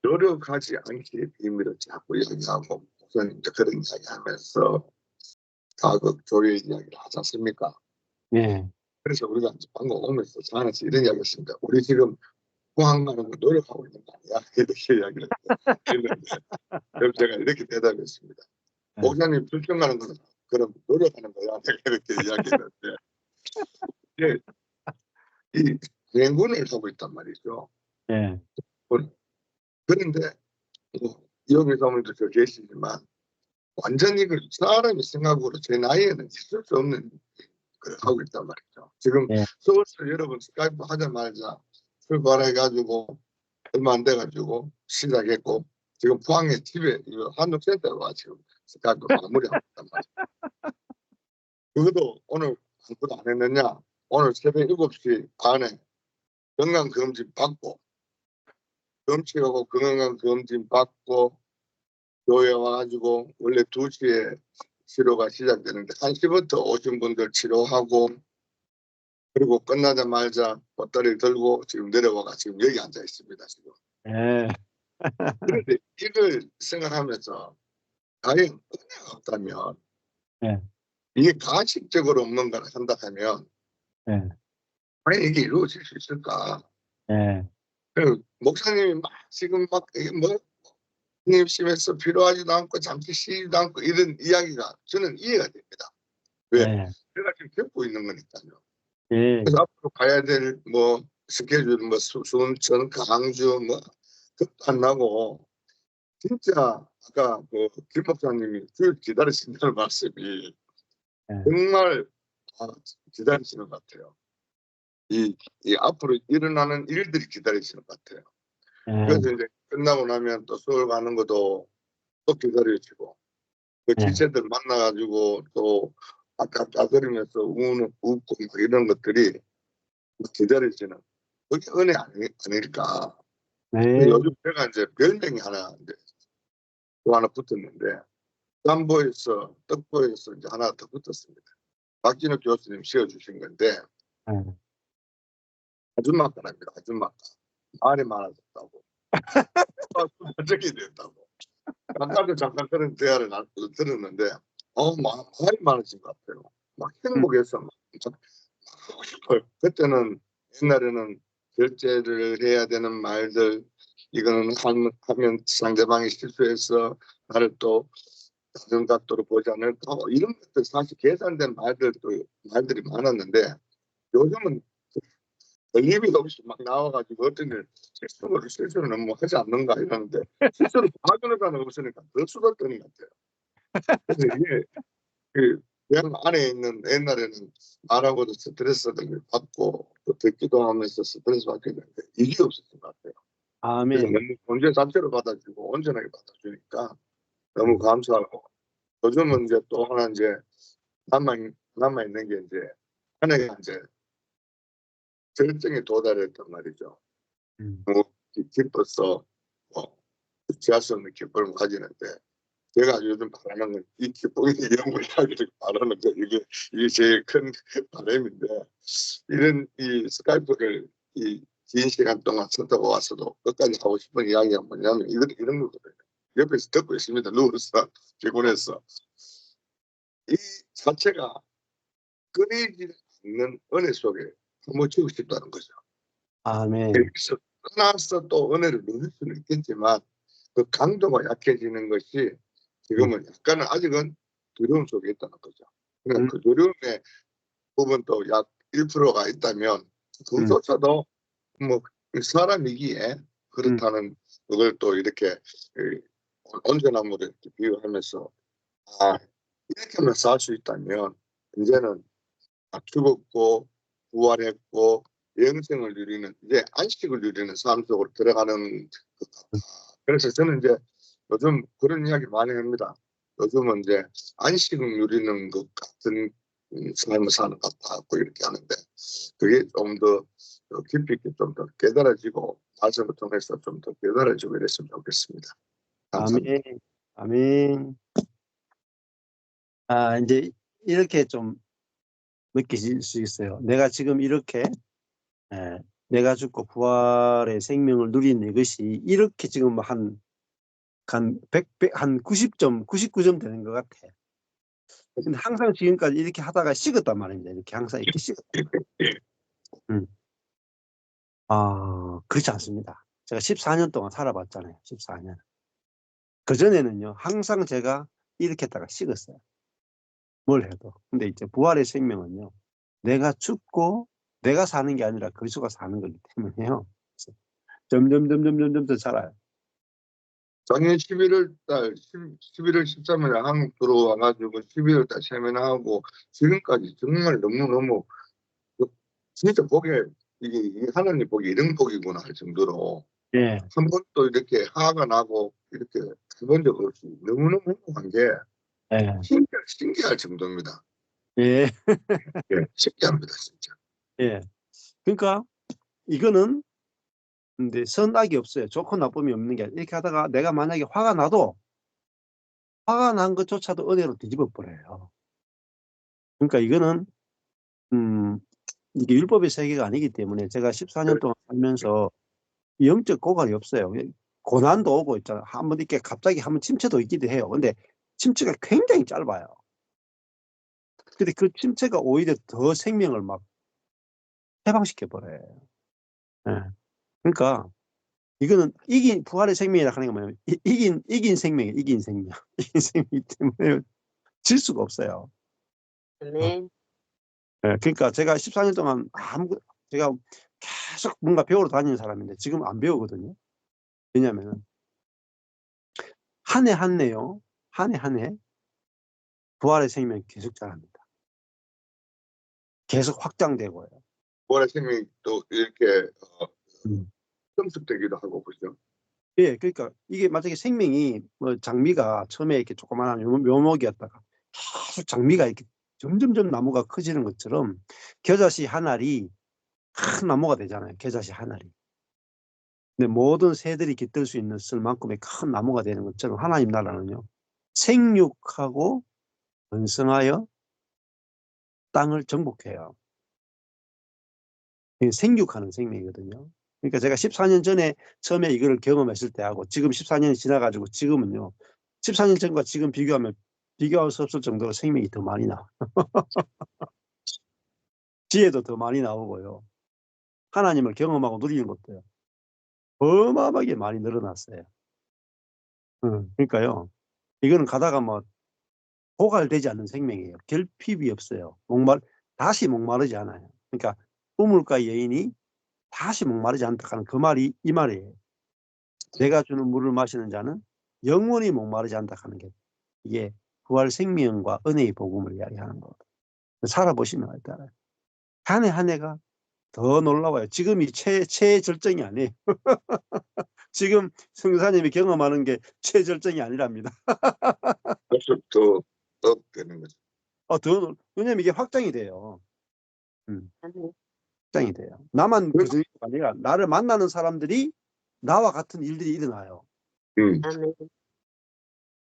노력하지 않기 비밀을 자꾸 이야기하고 목사님 그런 이야기하면서 가극 조례 이야기를 하지 않습니까? 예, 그래서 우리가 이제 방금 오면서 저 안에서 이런 이야기 했습니다. 우리 지금 포항 가는 거 노력하고 있는 거 아니야? 이렇게 이야기를 했는데 그래서 제가 이렇게 대답했습니다. 목사님 불평하는 거는 그럼 노력하는 거야. 내가 이렇게 이야기했는데 이게 이 연구를 하고 있단 말이죠. 예. 그런데 뭐 여기 사람도 저 계시지만 완전히 그 사람의 생각으로 제 나이에는 있을 수 없는 걸 하고 있단 말이죠. 지금 예. 서울서 여러분 스카이프 하자마자 출발해가지고 얼마 안 돼가지고 시작했고 지금 포항에 집에 한국센터에 와 지금 스카이프 마무리하고 있단 말이에요. 그것도 오늘 아무도 안 했느냐? 오늘 새벽 7시 반에 건강검진 받고 검치하고 건강검진 받고 교회 와가지고 원래 2시에 치료가 시작되는데 1시부터 오신 분들 치료하고 그리고 끝나자마자 보따리 들고 지금 내려와가 지금 여기 앉아 있습니다. 지금. 예. 그런데 이걸 생각하면서 과연 은혜가 없다면 예. 이게 가식적으로 뭔가를 한다 하면 예. 과연 이게 이루어질 수 있을까? 예. 목사님이 막 지금 막 뭐 심해서 필요하지도 않고 잠시 쉬지도 않고 이런 이야기가 저는 이해가 됩니다. 왜? 예. 제가 지금 겪고 있는 거니까요. 예. 그래서 앞으로 가야 될 뭐 스케줄 뭐 순천, 강주 뭐 끝도 안 나고 진짜 아까 그 김 목사님이 쭉 기다리신다는 말씀이 예. 정말 기다리시는 것 같아요. 이 앞으로 일어나는 일들이 기다리시는 것 같아요. 예. 그래서 이제 끝나고 나면 또 서울 가는 것도 또 기다려지고 그 예. 지체들 만나가지고 또 아까 까그리면서 웃고 막 이런 것들이 기다려지는 그게 은혜 아닐까. 네. 요즘 제가 이제 별명이 하나 이제 또 하나 붙었는데 쌈보에서 떡보에서 이제 하나 더 붙었습니다. 박진욱 교수님 씌워주신 건데 예. 아줌마가랍니다. 아줌마가 말이 많아졌다고. 적이 됐다고. 아까도 잠깐 그런 대화를 들었는데 말이 많아진 것 같아요. 막 행복해서 막 하고 싶어요. 그때는 옛날에는 결제를 해야 되는 말들 이거는 하면 상대방이 실수해서 나를 또 다른 각도로 보지 않을까 이런 것들 사실 계산된 말들이 많았는데 요즘은 걸림이 없이 막 나와가지고 어떤 일 실수를 너무 하지 않는가 이러는데 실수를 봐주는 사람이 없으니까 더 수다 떠는 것 같아요. 그래서 이게 그 그냥 안에 있는 옛날에는 말하고도 스트레스를 받고 또 듣기도 하면서 스트레스 받게 되는데 이게 없었던 것 같아요. 그래서 아멘. 너무 존재 자체로 받아주고 온전하게 받아주니까 너무 감사하고 요즘은 이제 또 하나 이제 남아 있는 게 이제 아내가 이제 절정에 도달했단 말이죠. 너무 기뻐서 취할 수 없는 기쁨을 가지는데 제가 요즘 바라는 건 이 기쁨이 영원하기를 바라는 거 이게 제일 큰 바람인데 이런 이 스카이프를 이 긴 시간 동안 썼다고 와서도 끝까지 하고 싶은 이야기가 뭐냐면 이런 거거든요. 옆에서 듣고 있습니다. 누워서 피곤해서 이 자체가 끊이지 않는 은혜 속에 파묻히고 싶다는 거죠. 아멘. 여기서 끊어서 또 은혜를 누릴 수는 있겠지만 그 강도가 약해지는 것이 지금은 약간은 아직은 두려움 속에 있다는 거죠. 그러니까 그 두려움의 부분도 약 1%가 있다면 그조차도 뭐 사람이기에 그렇다는 그걸 또 이렇게 온전함으로 이렇게 비유하면서 이렇게만 살 수 있다면 이제는 죽었고 부활했고 영생을 누리는 이제 안식을 누리는 삶 속으로 들어가는 것 같다. 그래서 저는 이제 요즘 그런 이야기 많이 합니다. 요즘은 이제 안식을 누리는 것 같은 삶을 사는 것 같다고 이렇게 하는데 그게 좀 더 깊이 있게 좀 더 깨달아지고 말씀을 통해서 좀 더 깨달아지고 이랬으면 좋겠습니다. 감사합니다. 아멘. 아멘. 이제 이렇게 좀 느끼실 수 있어요. 내가 지금 이렇게 내가 죽고 부활의 생명을 누리는 이것이 이렇게 지금 한 90점, 99점 되는 것 같아. 근데 항상 지금까지 이렇게 하다가 식었단 말입니다. 이렇게 항상 이렇게 식었단 말이에요. 그렇지 않습니다. 제가 14년 동안 살아봤잖아요. 14년. 그전에는요, 항상 제가 이렇게 했다가 식었어요. 뭘 해도. 근데 이제 부활의 생명은요. 내가 죽고 내가 사는 게 아니라 그리스도가 사는 거기 때문에요. 점점 더 자라요. 작년 11월 달 11월 13일에 한국 들어와가지고 11월 달 세미나하고 지금까지 정말 너무너무 진짜 복에 이게 하나님 복이 이런 복이구나 할 정도로 예. 한 번도 이렇게 화가 나고 이렇게 해본 적 없이 너무너무 행복한 게 예. 신기할 정도입니다. 예. 예, 신기합니다 진짜. 예. 그러니까 이거는 근데 선악이 없어요. 좋고 나쁨이 없는 게 아니라 이렇게 하다가 내가 만약에 화가 나도 화가 난 것조차도 은혜로 뒤집어 버려요. 그러니까 이거는 이게 율법의 세계가 아니기 때문에 제가 14년 동안 살면서 영적 고갈이 없어요. 고난도 오고 있잖아요. 한번 이렇게 갑자기 한번 침체도 있기도 해요. 근데 침체가 굉장히 짧아요. 근데 그 침체가 오히려 더 생명을 막 해방시켜 버려요. 예. 그러니까 이거는 부활의 생명이라 하는 게 뭐냐면 이긴 생명이에요. 이긴 생명. 이긴 생명이기 때문에 질 수가 없어요. 아멘. 예. 그러니까 제가 14년 동안 제가 계속 뭔가 배우러 다니는 사람인데 지금 안 배우거든요. 왜냐하면 한 해 한 해요. 한 해 한 해 부활의 생명이 계속 자랍니다. 계속 확장되고요. 부활의 생명이 또 이렇게 음. 성숙되기도 하고 그죠? 예, 그러니까 이게 만약에 생명이 뭐 장미가 처음에 이렇게 조그만한 묘목이었다가 계속 장미가 이렇게 점점점 나무가 커지는 것처럼 겨자씨 한 알이 큰 나무가 되잖아요. 겨자씨 한 알이. 근데 모든 새들이 깃들 수 있는 쓸만큼의 큰 나무가 되는 것처럼 하나님 나라는요. 생육하고 번성하여 땅을 정복해요. 이게 생육하는 생명이거든요. 그러니까 제가 14년 전에 처음에 이거를 경험했을 때하고 지금 14년이 지나가지고 지금은요. 14년 전과 지금 비교하면 비교할 수 없을 정도로 생명이 더 많이 나와요. 지혜도 더 많이 나오고요. 하나님을 경험하고 누리는 것도요. 어마어마하게 많이 늘어났어요. 그러니까요. 이거는 가다가 뭐 고갈되지 않는 생명이에요. 결핍이 없어요. 다시 목마르지 않아요. 그러니까 우물가 여인이 다시 목마르지 않다 하는 그 말이 이 말이에요. 내가 주는 물을 마시는 자는 영원히 목마르지 않다 하는 게 이게 부활 생명과 은혜의 복음을 이야기하는 거거든요. 살아보시면 알잖아요. 한 해 한 해가 더 놀라워요. 지금이 최절정이 아니에요. 지금 성사님이 경험하는 게 최절정이 아니랍니다. 계속 더 되는 거죠. 왜냐면 이게 확장이 돼요. 아멘. 확장이 돼요. 나만 그 정도가 아니라 나를 만나는 사람들이 나와 같은 일들이 일어나요. 아멘.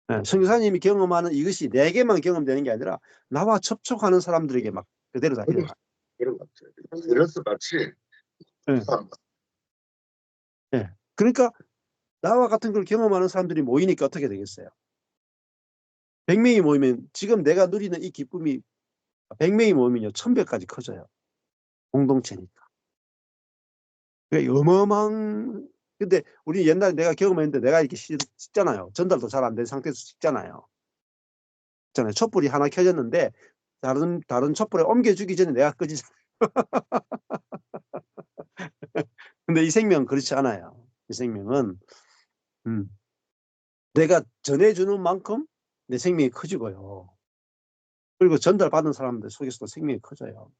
네, 성사님이 경험하는 이것이 내게만 경험되는 게 아니라 나와 접촉하는 사람들에게 막 그대로 다 일어나요. 그런 것 같아요. 바이러스 같이 네. 네. 그러니까 나와 같은 걸 경험하는 사람들이 모이니까 어떻게 되겠어요? 100명이 모이면 지금 내가 누리는 이 기쁨이 100명이 모이면요 1000배까지 커져요. 공동체니까. 그러니까 어마어마한. 근데 우리 옛날에 내가 경험했는데 내가 이렇게 찍잖아요. 전달도 잘 안 된 상태에서 찍잖아요. 촛불이 하나 켜졌는데 다른 촛불에 옮겨주기 전에 내가 끄지잖아요. 근데 이 생명은 그렇지 않아요. 이 생명은 내가 전해주는 만큼 내 생명이 커지고요. 그리고 전달받은 사람들 속에서도 생명이 커져요.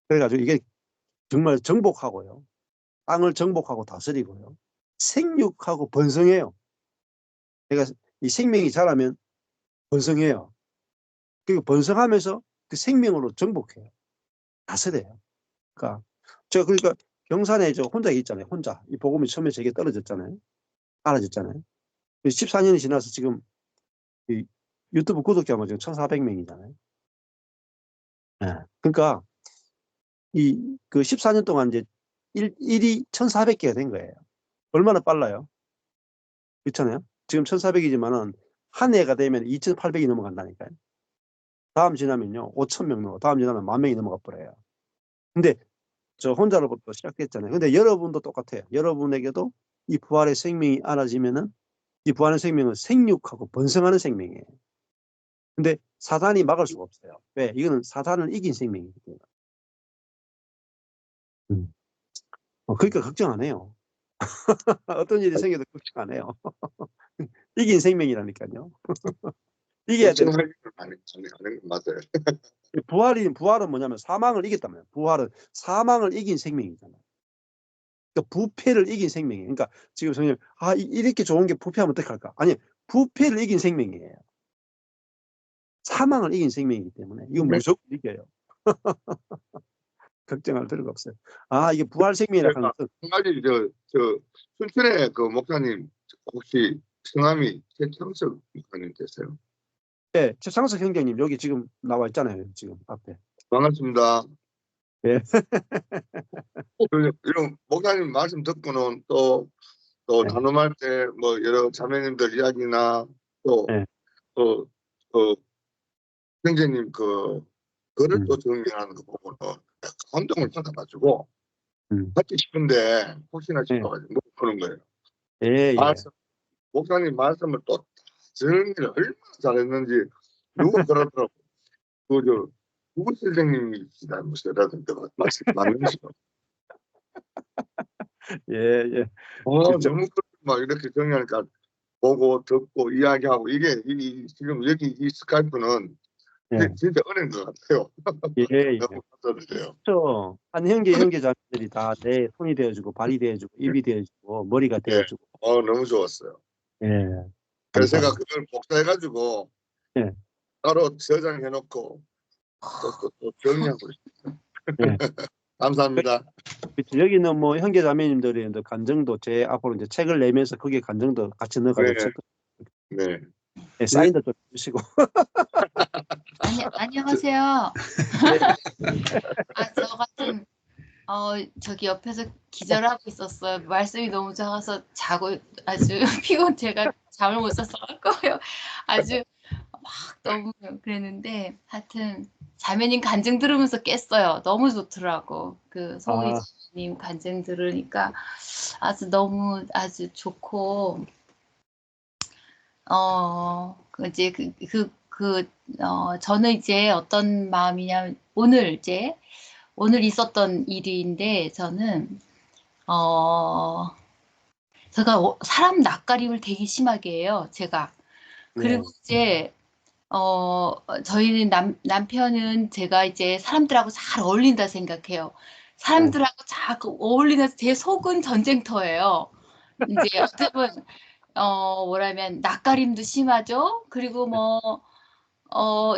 그래가지고 이게 정말 정복하고요. 땅을 정복하고 다스리고요. 생육하고 번성해요. 내가 이 생명이 자라면 번성해요. 그리고 번성하면서 그 생명으로 정복해요. 다스려요. 그러니까 경산에 저 혼자 있잖아요. 혼자. 이 복음이 처음에 제게 떨어졌잖아요. 알아졌잖아요. 14년이 지나서 지금 이 유튜브 구독자가 지금 1,400명이잖아요. 네. 그러니까 그 14년 동안 이제 일이 1,400개가 된 거예요. 얼마나 빨라요? 그렇잖아요. 지금 1,400이지만은 한 해가 되면 2,800이 넘어간다니까요. 다음 지나면요 5,000명 넘어. 다음 지나면 10,000명이 넘어가 버려요. 근데 저 혼자로부터 시작됐잖아요. 근데 여러분도 똑같아요. 여러분에게도 이 부활의 생명이 알아지면은 이 부활한 생명은 생육하고 번성하는 생명이에요. 근데 사단이 막을 수가 없어요. 왜? 이거는 사단을 이긴 생명이기 때문에. 그러니까 걱정 안 해요. 어떤 일이 생겨도 걱정 안 해요. 이긴 생명이라니까요. 이겨야 되는 걱정할 일은 아닌 건 맞아요. 부활은 뭐냐면 사망을 이겼다면 부활은 사망을 이긴 생명이잖아요. 그러니까 부패를 이긴 생명이에요. 그러니까 지금 성령 이렇게 좋은 게 부패하면 어떡할까? 아니 부패를 이긴 생명이에요. 사망을 이긴 생명이기 때문에 이건 무조건 이겨요. 걱정할 필요가 없어요. 이게 부활 생명이라 하는 것은 한 가지 저 순천의 그 목사님 혹시 성함이 최창석 목사님 되세요? 네, 최상석 형제님 여기 지금 나와 있잖아요. 지금 앞에. 반갑습니다. 예. 이런 목사님 말씀 듣고는 또 네. 나눔할 때 뭐 여러 자매님들 이야기나 네. 또 형제님 그를 또 정리하는 거 보고는 감동을 받아가지고 받기 싶은데 혹시나 싶어가지고 그런 거예요. 예. 목사님 말씀을 또 정리를 얼마나 잘했는지 누가 그러더라고. 누구 선생님이시다 무엇이라던데 맞는지요. 예. 너무 막 이렇게 정리하니까 보고 듣고 이야기하고 이게 지금 여기 이 스카이프는 진짜 어려운 것 같아요. 예. 너무 감사드려요. 그렇죠. 한 형제자매들이 다 내 손이 되어주고 발이 되어주고 입이 되어주고 머리가 되어주고. 너무 좋았어요. 예. 그래서 제가 감사합니다. 그걸 복사해가지고 예. 따로 저장해놓고 또 정리하고 있습니다. 예. 감사합니다. 그렇죠. 여기는 뭐 형제자매님들의 감정도 제 앞으로 이제 책을 내면서 거기에 감정도 같이 넣어가지고 책 네. 사인도 좀 해주시고. 안녕하세요. 저 같은 저기 옆에서 기절하고 있었어요. 말씀이 너무 작아서 자고 아주 피곤 제가 잠을 못 자서 거예요. 아주 막 너무 그랬는데 하여튼 자매님 간증 들으면서 깼어요. 너무 좋더라고. 그 송희 자매님 간증 들으니까 아주 좋고 이제 저는 이제 어떤 마음이냐면 오늘 있었던 일인데 저는 제가 사람 낯가림을 되게 심하게 해요. 제가. 그리고 이제 저희는 남편은 제가 이제 사람들하고 잘 어울린다 생각해요. 사람들하고 잘 어울리면서 제 속은 전쟁터예요. 이제 어떻게 보면 뭐라면 낯가림도 심하죠. 그리고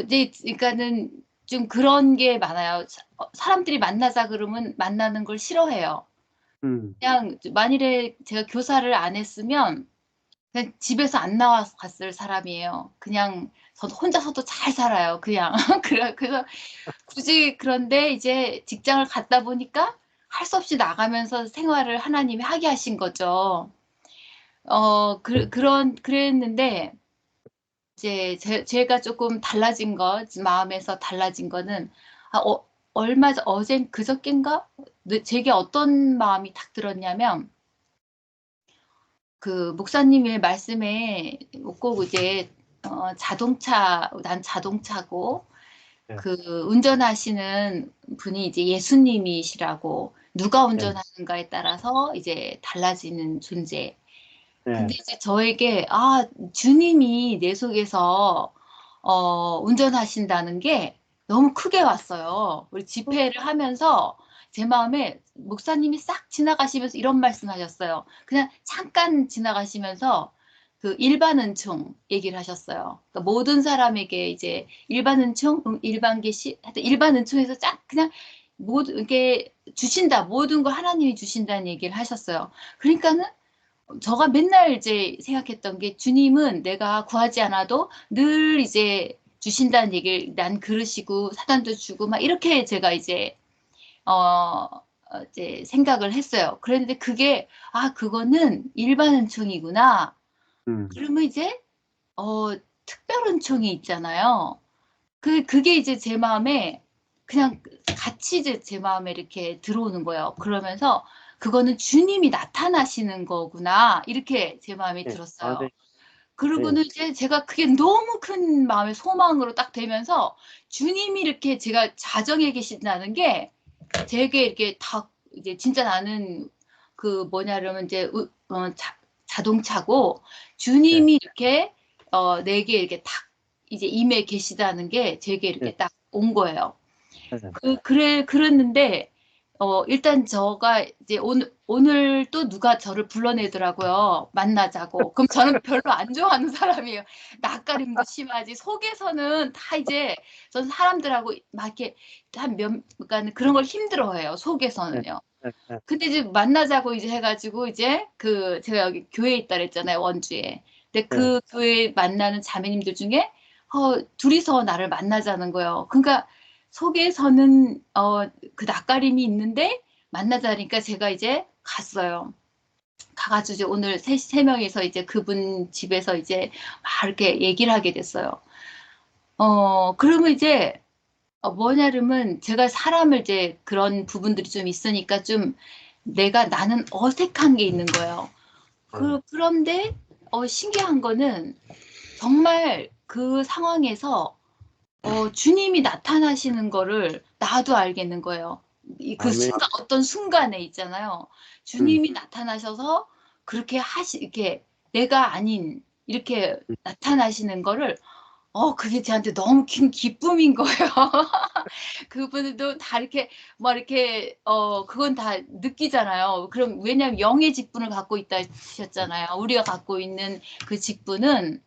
이제 그러니까는 좀 그런 게 많아요. 사람들이 만나자 그러면 만나는 걸 싫어해요. 그냥 만일에 제가 교사를 안 했으면 그냥 집에서 안 나왔을 사람이에요. 그냥 저 혼자서도 잘 살아요. 그냥 그래서 굳이 그런데 이제 직장을 갔다 보니까 할 수 없이 나가면서 생활을 하나님이 하게 하신 거죠. 그랬는데 이제 제가 조금 달라진 거, 마음에서 달라진 거는 그저께인가 제게 어떤 마음이 딱 들었냐면 그 목사님의 말씀에 꼭 이제 난 자동차고 그 운전하시는 분이 이제 예수님이시라고 누가 운전하는가에 따라서 이제 달라지는 존재. 근데 이제 저에게 주님이 내 속에서 운전하신다는 게 너무 크게 왔어요. 우리 집회를 하면서 제 마음에 목사님이 싹 지나가시면서 이런 말씀하셨어요. 그냥 잠깐 지나가시면서 그 일반은총 얘기를 하셨어요. 그러니까 모든 사람에게 이제 일반은총, 일반계시, 하여튼 일반은총에서 그냥 이게 주신다, 모든 걸 하나님이 주신다는 얘기를 하셨어요. 그러니까는 저가 맨날 이제 생각했던 게 주님은 내가 구하지 않아도 늘 이제 주신다는 얘기를 난 그러시고 사단도 주고 막 이렇게 제가 이제 이제 생각을 했어요. 그런데 그거는 일반 은총이구나. 그러면 이제 특별 은총이 있잖아요. 그게 이제 제 마음에 그냥 같이 이제 제 마음에 이렇게 들어오는 거예요. 그러면서 그거는 주님이 나타나시는 거구나. 이렇게 제 마음이 들었어요. 그러고는 이제 제가 그게 너무 큰 마음의 소망으로 딱 되면서 주님이 이렇게 제가 자정에 계신다는 게 되게 이렇게 다 이제 진짜 나는 그 뭐냐 그러면 이제 자동차고 주님이 이렇게 내게 이렇게 딱 이제 임해 계시다는 게 되게 이렇게 딱 온 거예요. 그랬는데 일단 저가 이제 오늘 또 누가 저를 불러내더라고요. 만나자고. 그럼 저는 별로 안 좋아하는 사람이에요. 낯가림도 심하지. 속에서는 다 이제 전 사람들하고 막 이렇게 그러니까 그런 걸 힘들어해요. 속에서는요. 근데 이제 만나자고 이제 해가지고 이제 제가 여기 교회에 있다 그랬잖아요. 원주에. 근데 그 교회에 만나는 자매님들 중에 둘이서 나를 만나자는 거예요. 그러니까 속에서는 그 낯가림이 있는데 만나자니까 제가 이제 갔어요. 가가지고 이제 오늘 세 명이서 이제 그분 집에서 이제 막 이렇게 얘기를 하게 됐어요. 그러면 이제 뭐냐면 제가 사람을 이제 그런 부분들이 좀 있으니까 좀 나는 어색한 게 있는 거예요. 그런데 신기한 거는 정말 그 상황에서 주님이 나타나시는 거를 나도 알겠는 거예요. 그 순간, 어떤 순간에 있잖아요. 주님이 나타나셔서 그렇게 이렇게 내가 아닌 이렇게 나타나시는 거를 그게 저한테 너무 큰 기쁨인 거예요. 그분들도 다 이렇게 이렇게 그건 다 느끼잖아요. 그럼 왜냐하면 영의 직분을 갖고 있다 하셨잖아요. 우리가 갖고 있는 그 직분은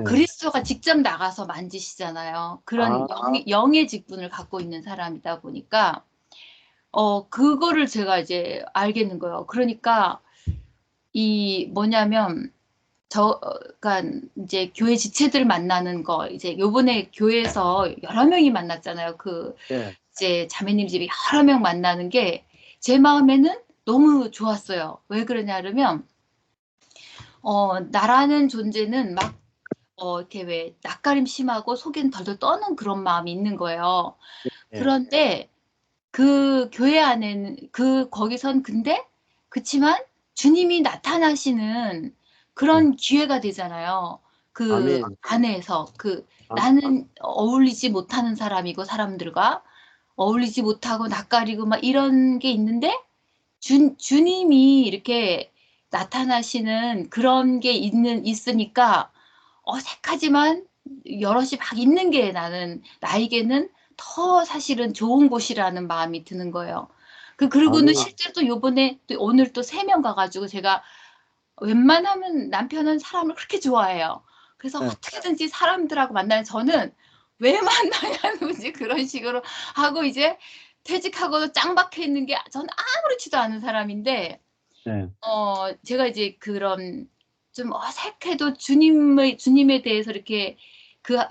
그리스도가 직접 나가서 만지시잖아요. 그런 영의 직분을 갖고 있는 사람이다 보니까 그거를 제가 이제 알겠는 거예요. 그러니까 이 뭐냐면 그러니까 이제 교회 지체들 만나는 거 이제 요번에 교회에서 여러 명이 만났잖아요. 이제 자매님 집이 여러 명 만나는 게 제 마음에는 너무 좋았어요. 왜 그러냐 그러면 나라는 존재는 막 이렇게 왜 낯가림 심하고 속엔 덜덜 떠는 그런 마음이 있는 거예요. 그런데 그 교회 안에는 거기선 근데 그치만 주님이 나타나시는 그런 기회가 되잖아요. 안에서 나는 어울리지 못하는 사람이고 사람들과 어울리지 못하고 낯가리고 막 이런 게 있는데 주님이 이렇게 나타나시는 그런 게 있으니까 어색하지만 여럿이 막 있는 게 나에게는 더 사실은 좋은 곳이라는 마음이 드는 거예요. 그리고는 실제로 또 요번에 오늘 또 3명 가가지고 제가 웬만하면 남편은 사람을 그렇게 좋아해요. 그래서 어떻게든지 사람들하고 만나는 저는 왜 만나냐는지 그런 식으로 하고 이제 퇴직하고도 짱 박혀 있는 게 저는 아무렇지도 않은 사람인데 제가 이제 그런 좀 어색해도 주님에 대해서 이렇게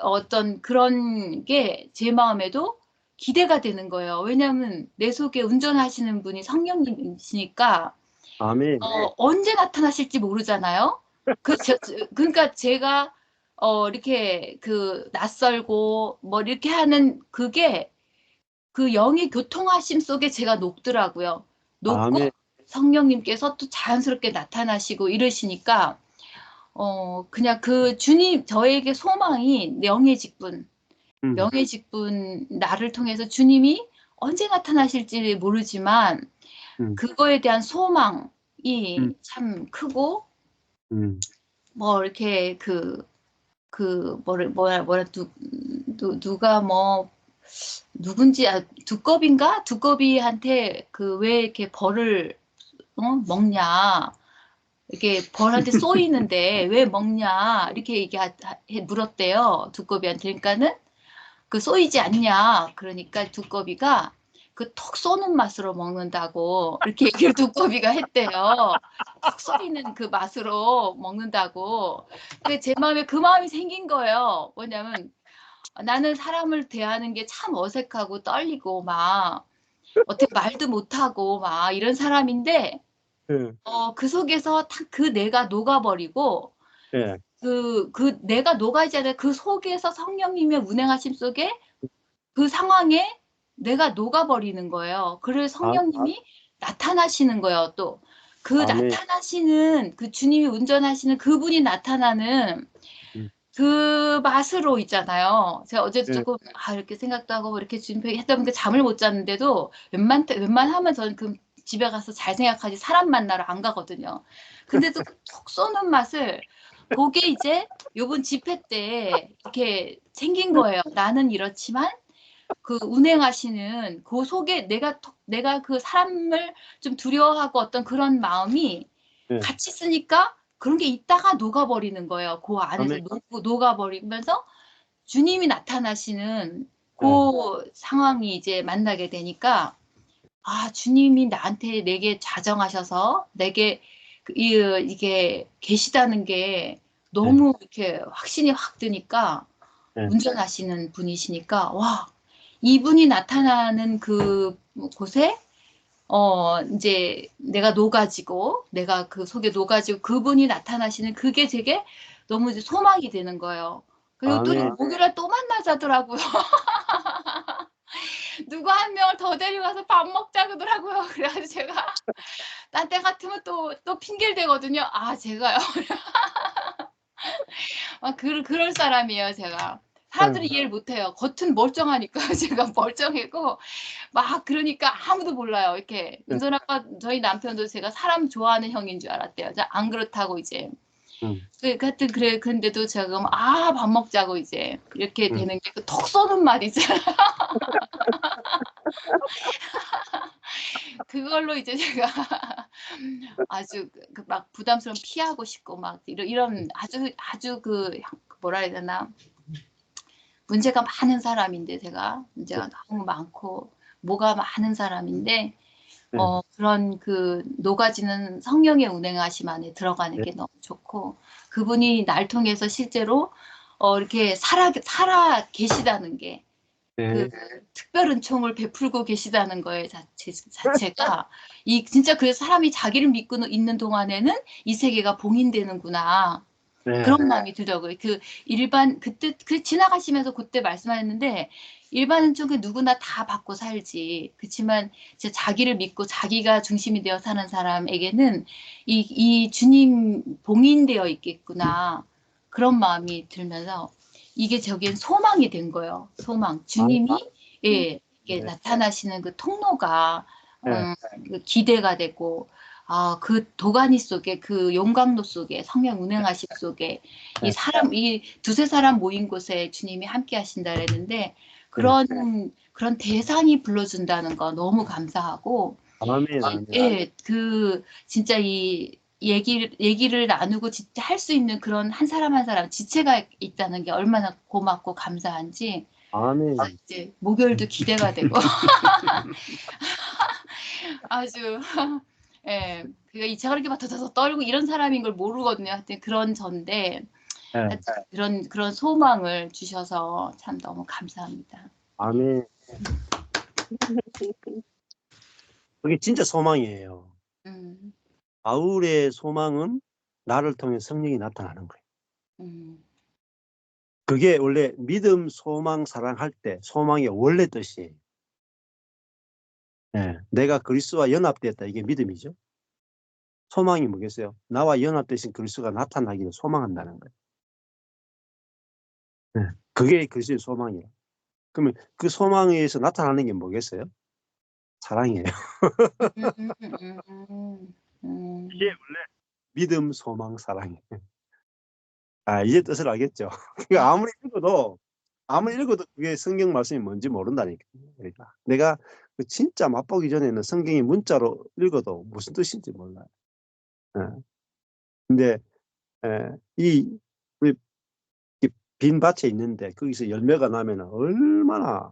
어떤 그런 게 제 마음에도 기대가 되는 거예요. 왜냐하면 내 속에 운전하시는 분이 성령님이시니까 언제 나타나실지 모르잖아요. 그러니까 제가 이렇게 낯설고 뭐 이렇게 하는 그게 그 영의 교통하심 속에 제가 녹더라고요. 녹고 성령님께서 또 자연스럽게 나타나시고 이러시니까 그냥 주님 저에게 소망이 명예 직분 나를 통해서 주님이 언제 나타나실지 모르지만 그거에 대한 소망이 참 크고 뭐 이렇게 누가 뭐 누군지 두꺼비한테 왜 이렇게 벌을 먹냐 이렇게 벌한테 쏘이는데 왜 먹냐 이렇게 물었대요. 두꺼비한테. 그러니까는 쏘이지 않냐. 그러니까 두꺼비가 톡 쏘는 맛으로 먹는다고 이렇게 얘기를 두꺼비가 했대요. 톡 쏘이는 그 맛으로 먹는다고. 제 마음에 그 마음이 생긴 거예요. 뭐냐면 나는 사람을 대하는 게 참 어색하고 떨리고 막 어떻게 말도 못하고 막 이런 사람인데 그 속에서 딱 내가 녹아버리고 내가 녹아있잖아요. 그 속에서 성령님의 운행하심 속에 그 상황에 내가 녹아버리는 거예요. 그래서 성령님이 나타나시는 거예요. 또 그 아멘. 나타나시는 그 주님이 운전하시는 그분이 나타나는 그 맛으로 있잖아요. 제가 어제도 네. 조금 이렇게 생각도 하고 이렇게 준비했다 보니까 잠을 못 잤는데도 웬만하면 저는 그 집에 가서 잘 생각하지 사람 만나러 안 가거든요. 근데도 톡 쏘는 맛을 그게 이제 요번 집회 때 이렇게 생긴 거예요. 나는 이렇지만 그 운행하시는 그 속에 내가 그 사람을 좀 두려워하고 어떤 그런 마음이 네. 같이 쓰니까 그런 게 있다가 녹아버리는 거예요. 그 안에서 아멘. 녹아버리면서 주님이 나타나시는 그 네. 상황이 이제 만나게 되니까 주님이 내게 자정하셔서 내게 이게 계시다는 게 너무 이렇게 확신이 확 드니까 네. 운전하시는 분이시니까 이분이 나타나는 그 곳에 이제 내가 그 속에 녹아지고 그분이 나타나시는 그게 되게 너무 이제 소망이 되는 거예요. 그리고 또 아멘. 목요일에 또 만나자더라고요. 누구 한 명을 더 데려가서 밥 먹자 그러더라고요. 그래가지고 제가 딴 때 같으면 또 핑계를 대거든요. 제가요. 그럴 사람이에요, 제가. 사람들이 이해를 못해요. 겉은 멀쩡하니까 제가 멀쩡하고 그러니까 아무도 몰라요. 이렇게 운전아까 저희 남편도 제가 사람 좋아하는 형인 줄 알았대요. 안 그렇다고 이제. 하여튼 그래. 근데도 제가 밥 먹자고 이제 이렇게 되는 게 그 톡 쏘는 말 있잖아요. 그걸로 이제 제가 아주 막 부담스러움 피하고 싶고 이런 아주 뭐라 해야 되나 문제가 많은 사람인데 제가 문제가 너무 많고 뭐가 많은 사람인데 그런 그 녹아지는 성령의 운행하심 안에 들어가는 게 너무 좋고 그분이 날 통해서 실제로 이렇게 살아 계시다는 게 그 특별 은총을 베풀고 계시다는 거에 자체가 진짜 그래서 사람이 자기를 믿고 있는 동안에는 이 세계가 봉인되는구나. 그런 마음이 들더라고요. 그때 지나가시면서 그때 말씀하셨는데 일반은 좀 누구나 다 받고 살지. 그렇지만 이제 자기를 믿고 자기가 중심이 되어 사는 사람에게는 이 주님 봉인되어 있겠구나. 그런 마음이 들면서 이게 저기엔 소망이 된 거예요. 소망. 주님이 이게 나타나시는 그 통로가 기대가 되고 그 도가니 속에 그 용광로 속에 성령 운행하심 속에 이 두세 사람 모인 곳에 주님이 함께 하신다 그랬는데 그런 대상이 불러준다는 거 너무 감사하고 진짜 이 얘기를 나누고 진짜 할 수 있는 그런 한 사람 한 사람 지체가 있다는 게 얼마나 고맙고 감사한지 이제 목요일도 기대가 되고 아주 제가 이렇게 막 더 떨고 이런 사람인 걸 모르거든요. 하여튼 그런 전데 그런 소망을 주셔서 참 너무 감사합니다. 아멘. 그게 진짜 소망이에요. 바울의 소망은 나를 통해 성령이 나타나는 거예요. 그게 원래 믿음, 소망, 사랑할 때 소망의 원래 뜻이에요. 내가 그리스도와 연합되었다. 이게 믿음이죠. 소망이 뭐겠어요? 나와 연합되신 그리스도가 나타나기를 소망한다는 거예요. 그게 그리스도의 소망이에요. 그러면 그 소망에 의해서 나타나는 게 뭐겠어요? 사랑이에요. 이게 원래 믿음, 소망, 사랑이에요. 이제 뜻을 알겠죠? 그러니까 아무리 읽어도 그게 성경 말씀이 뭔지 모른다니까. 그러니까 내가 진짜 맛보기 전에는 성경이 문자로 읽어도 무슨 뜻인지 몰라요. 근데 우리 빈 밭에 있는데 거기서 열매가 나면 얼마나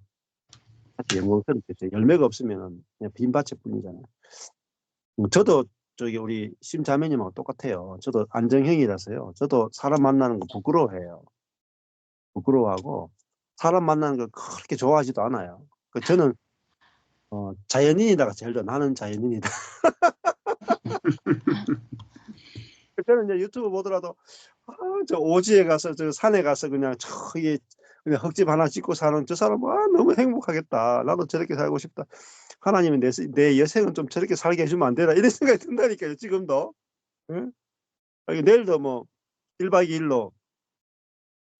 영광스럽겠어요. 열매가 없으면 그냥 빈 밭에 뿐이잖아요. 저도 우리 심자매님하고 똑같아요. 저도 안정형이라서요. 저도 사람 만나는 거 부끄러워해요. 부끄러워하고 사람 만나는 걸 그렇게 좋아하지도 않아요. 저는 자연인이다가 제일 좋아. 나는 자연인이다. 저는 이제 유튜브 보더라도 저 오지에 가서 저 산에 가서 그냥 저기 그냥 흙집 하나 짓고 사는 저 사람 너무 행복하겠다. 나도 저렇게 살고 싶다. 하나님은 내 여생은 좀 저렇게 살게 해주면 안 되나 이런 생각이 든다니까요. 지금도. 응? 내일도 뭐 1박 2일로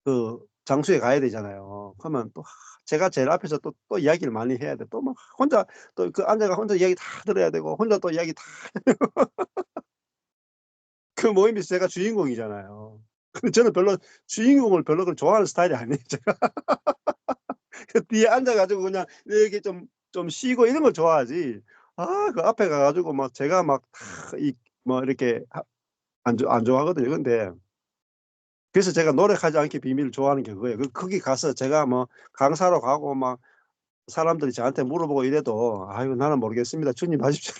그 장소에 가야 되잖아요. 그러면 또 제가 제일 앞에서 또 이야기를 많이 해야 돼. 또 막 혼자 또 그 앉아가 혼자 이야기 다 들어야 되고 혼자 또 이야기 다 그 모임에서 제가 주인공이잖아요. 근데 저는 별로 주인공을 별로 그렇게 좋아하는 스타일이 아니에요. 제가 그 뒤에 앉아가지고 그냥 이렇게 좀 쉬고 이런 걸 좋아하지. 그 앞에 가가지고 막 제가 막 뭐 이렇게 안 좋아하거든요. 근데 그래서 제가 노력하지 않게 비밀을 좋아하는 게 그거예요. 거기 가서 제가 뭐 강사로 가고 막 사람들이 저한테 물어보고 이래도 아유 나는 모르겠습니다. 주님 하십시오.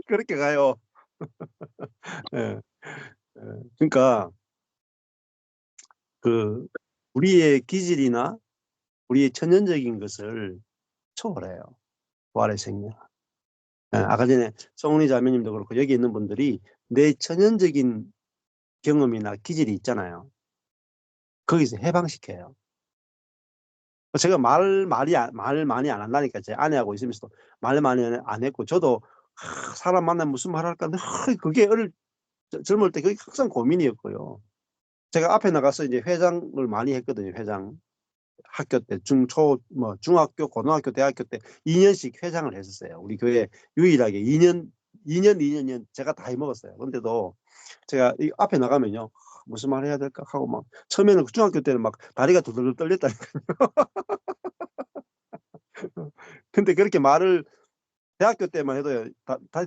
그렇게 가요. 예. 예. 그러니까 그 우리의 기질이나 우리의 천연적인 것을 초월해요. 부활의 생명. 예, 아까 전에 송은이 자매님도 그렇고 여기 있는 분들이 내 천연적인 경험이나 기질이 있잖아요. 거기서 해방시켜요. 제가 말 많이 안 한다니까. 제 아내하고 있으면서도 말 많이 안 했고 저도 사람 만나면 무슨 말 할까 그게 젊을 때 그게 항상 고민이었고요. 제가 앞에 나가서 이제 회장을 많이 했거든요. 회장. 학교 때 중학교, 고등학교, 대학교 때 2년씩 회장을 했었어요. 우리 교회 유일하게 2년 제가 다 해먹었어요. 근데도 제가 이 앞에 나가면요. 무슨 말 해야 될까 하고 막 처음에는 중학교 때는 막 다리가 두들들 떨렸다니까요. 근데 그렇게 말을 대학교 때만 해도요.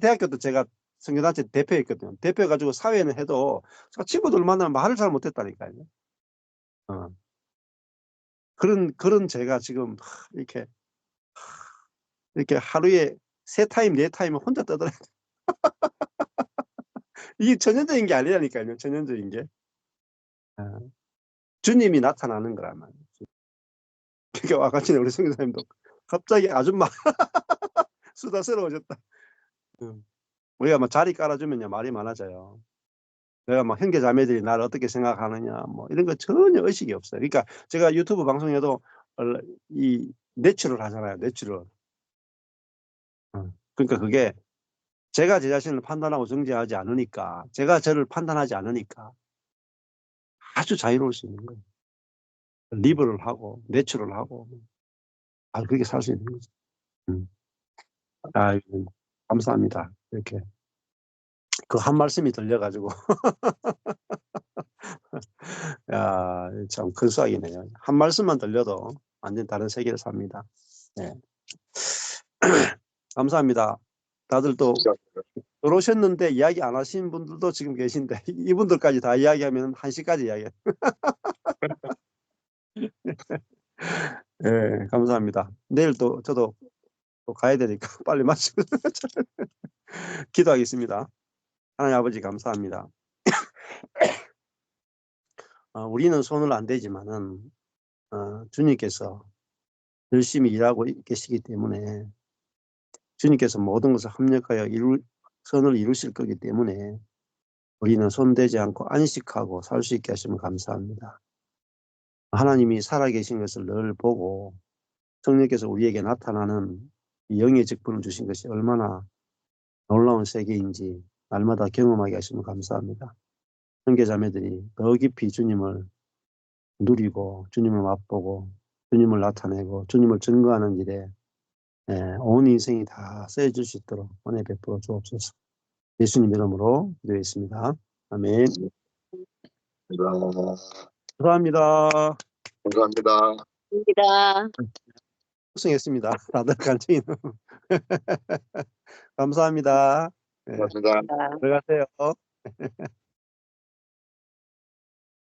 대학교 때 제가 선교단체 대표였거든요. 대표해가지고 사회는 해도 친구들 만나면 말을 잘 못했다니까요. 그런 제가 지금 이렇게 하루에 3타임, 4타임을 혼자 떠들어요. 이게 천연적인 게 아니라니까요. 천연적인 게. 주님이 나타나는 거라면. 그러니까 아까 전에 우리 성교사님도 갑자기 아줌마 수다스러워졌다. 우리가 막 자리 깔아주면요 말이 많아져요. 내가 막 형제 자매들이 나를 어떻게 생각하느냐 뭐 이런 거 전혀 의식이 없어요. 그러니까 제가 유튜브 방송에도 이 내추럴 하잖아요. 내추럴. 그러니까 그게 제가 제 자신을 판단하고 정죄하지 않으니까 제가 저를 판단하지 않으니까 아주 자유로울 수 있는 거예요. 리버럴하고 내추럴하고 그렇게 살 수 있는 거죠. 감사합니다. 이렇게 그 한 말씀이 들려가지고 야, 참 큰 수학이네요. 한 말씀만 들려도 완전 다른 세계를 삽니다. 네. 감사합니다. 다들 또 들어오셨는데 이야기 안 하신 분들도 지금 계신데 이분들까지 다 이야기하면 1시까지 이야기해요. 네, 감사합니다. 내일 또 저도 또 가야 되니까 빨리 마치고 기도하겠습니다. 하나님 아버지 감사합니다. 우리는 손을 안 대지만은 주님께서 열심히 일하고 계시기 때문에 주님께서 모든 것을 합력하여 선을 이루실 거기 때문에 우리는 손대지 않고 안식하고 살 수 있게 하시면 감사합니다. 하나님이 살아계신 것을 늘 보고 성령께서 우리에게 나타나는 영의 직분을 주신 것이 얼마나 놀라운 세계인지 날마다 경험하게 하시면 감사합니다. 형제자매들이 더 깊이 주님을 누리고 주님을 맛보고 주님을 나타내고 주님을 증거하는 일에 온 인생이 다 쓰여질 수 있도록 은혜 베풀어 주옵소서. 예수님 이름으로 기도했습니다. 아멘. 감사합니다. 감사합니다. 감사합니다. 고생했습니다. 다들 간증이 감사합니다. 네, 고맙습니다. 들어가세요.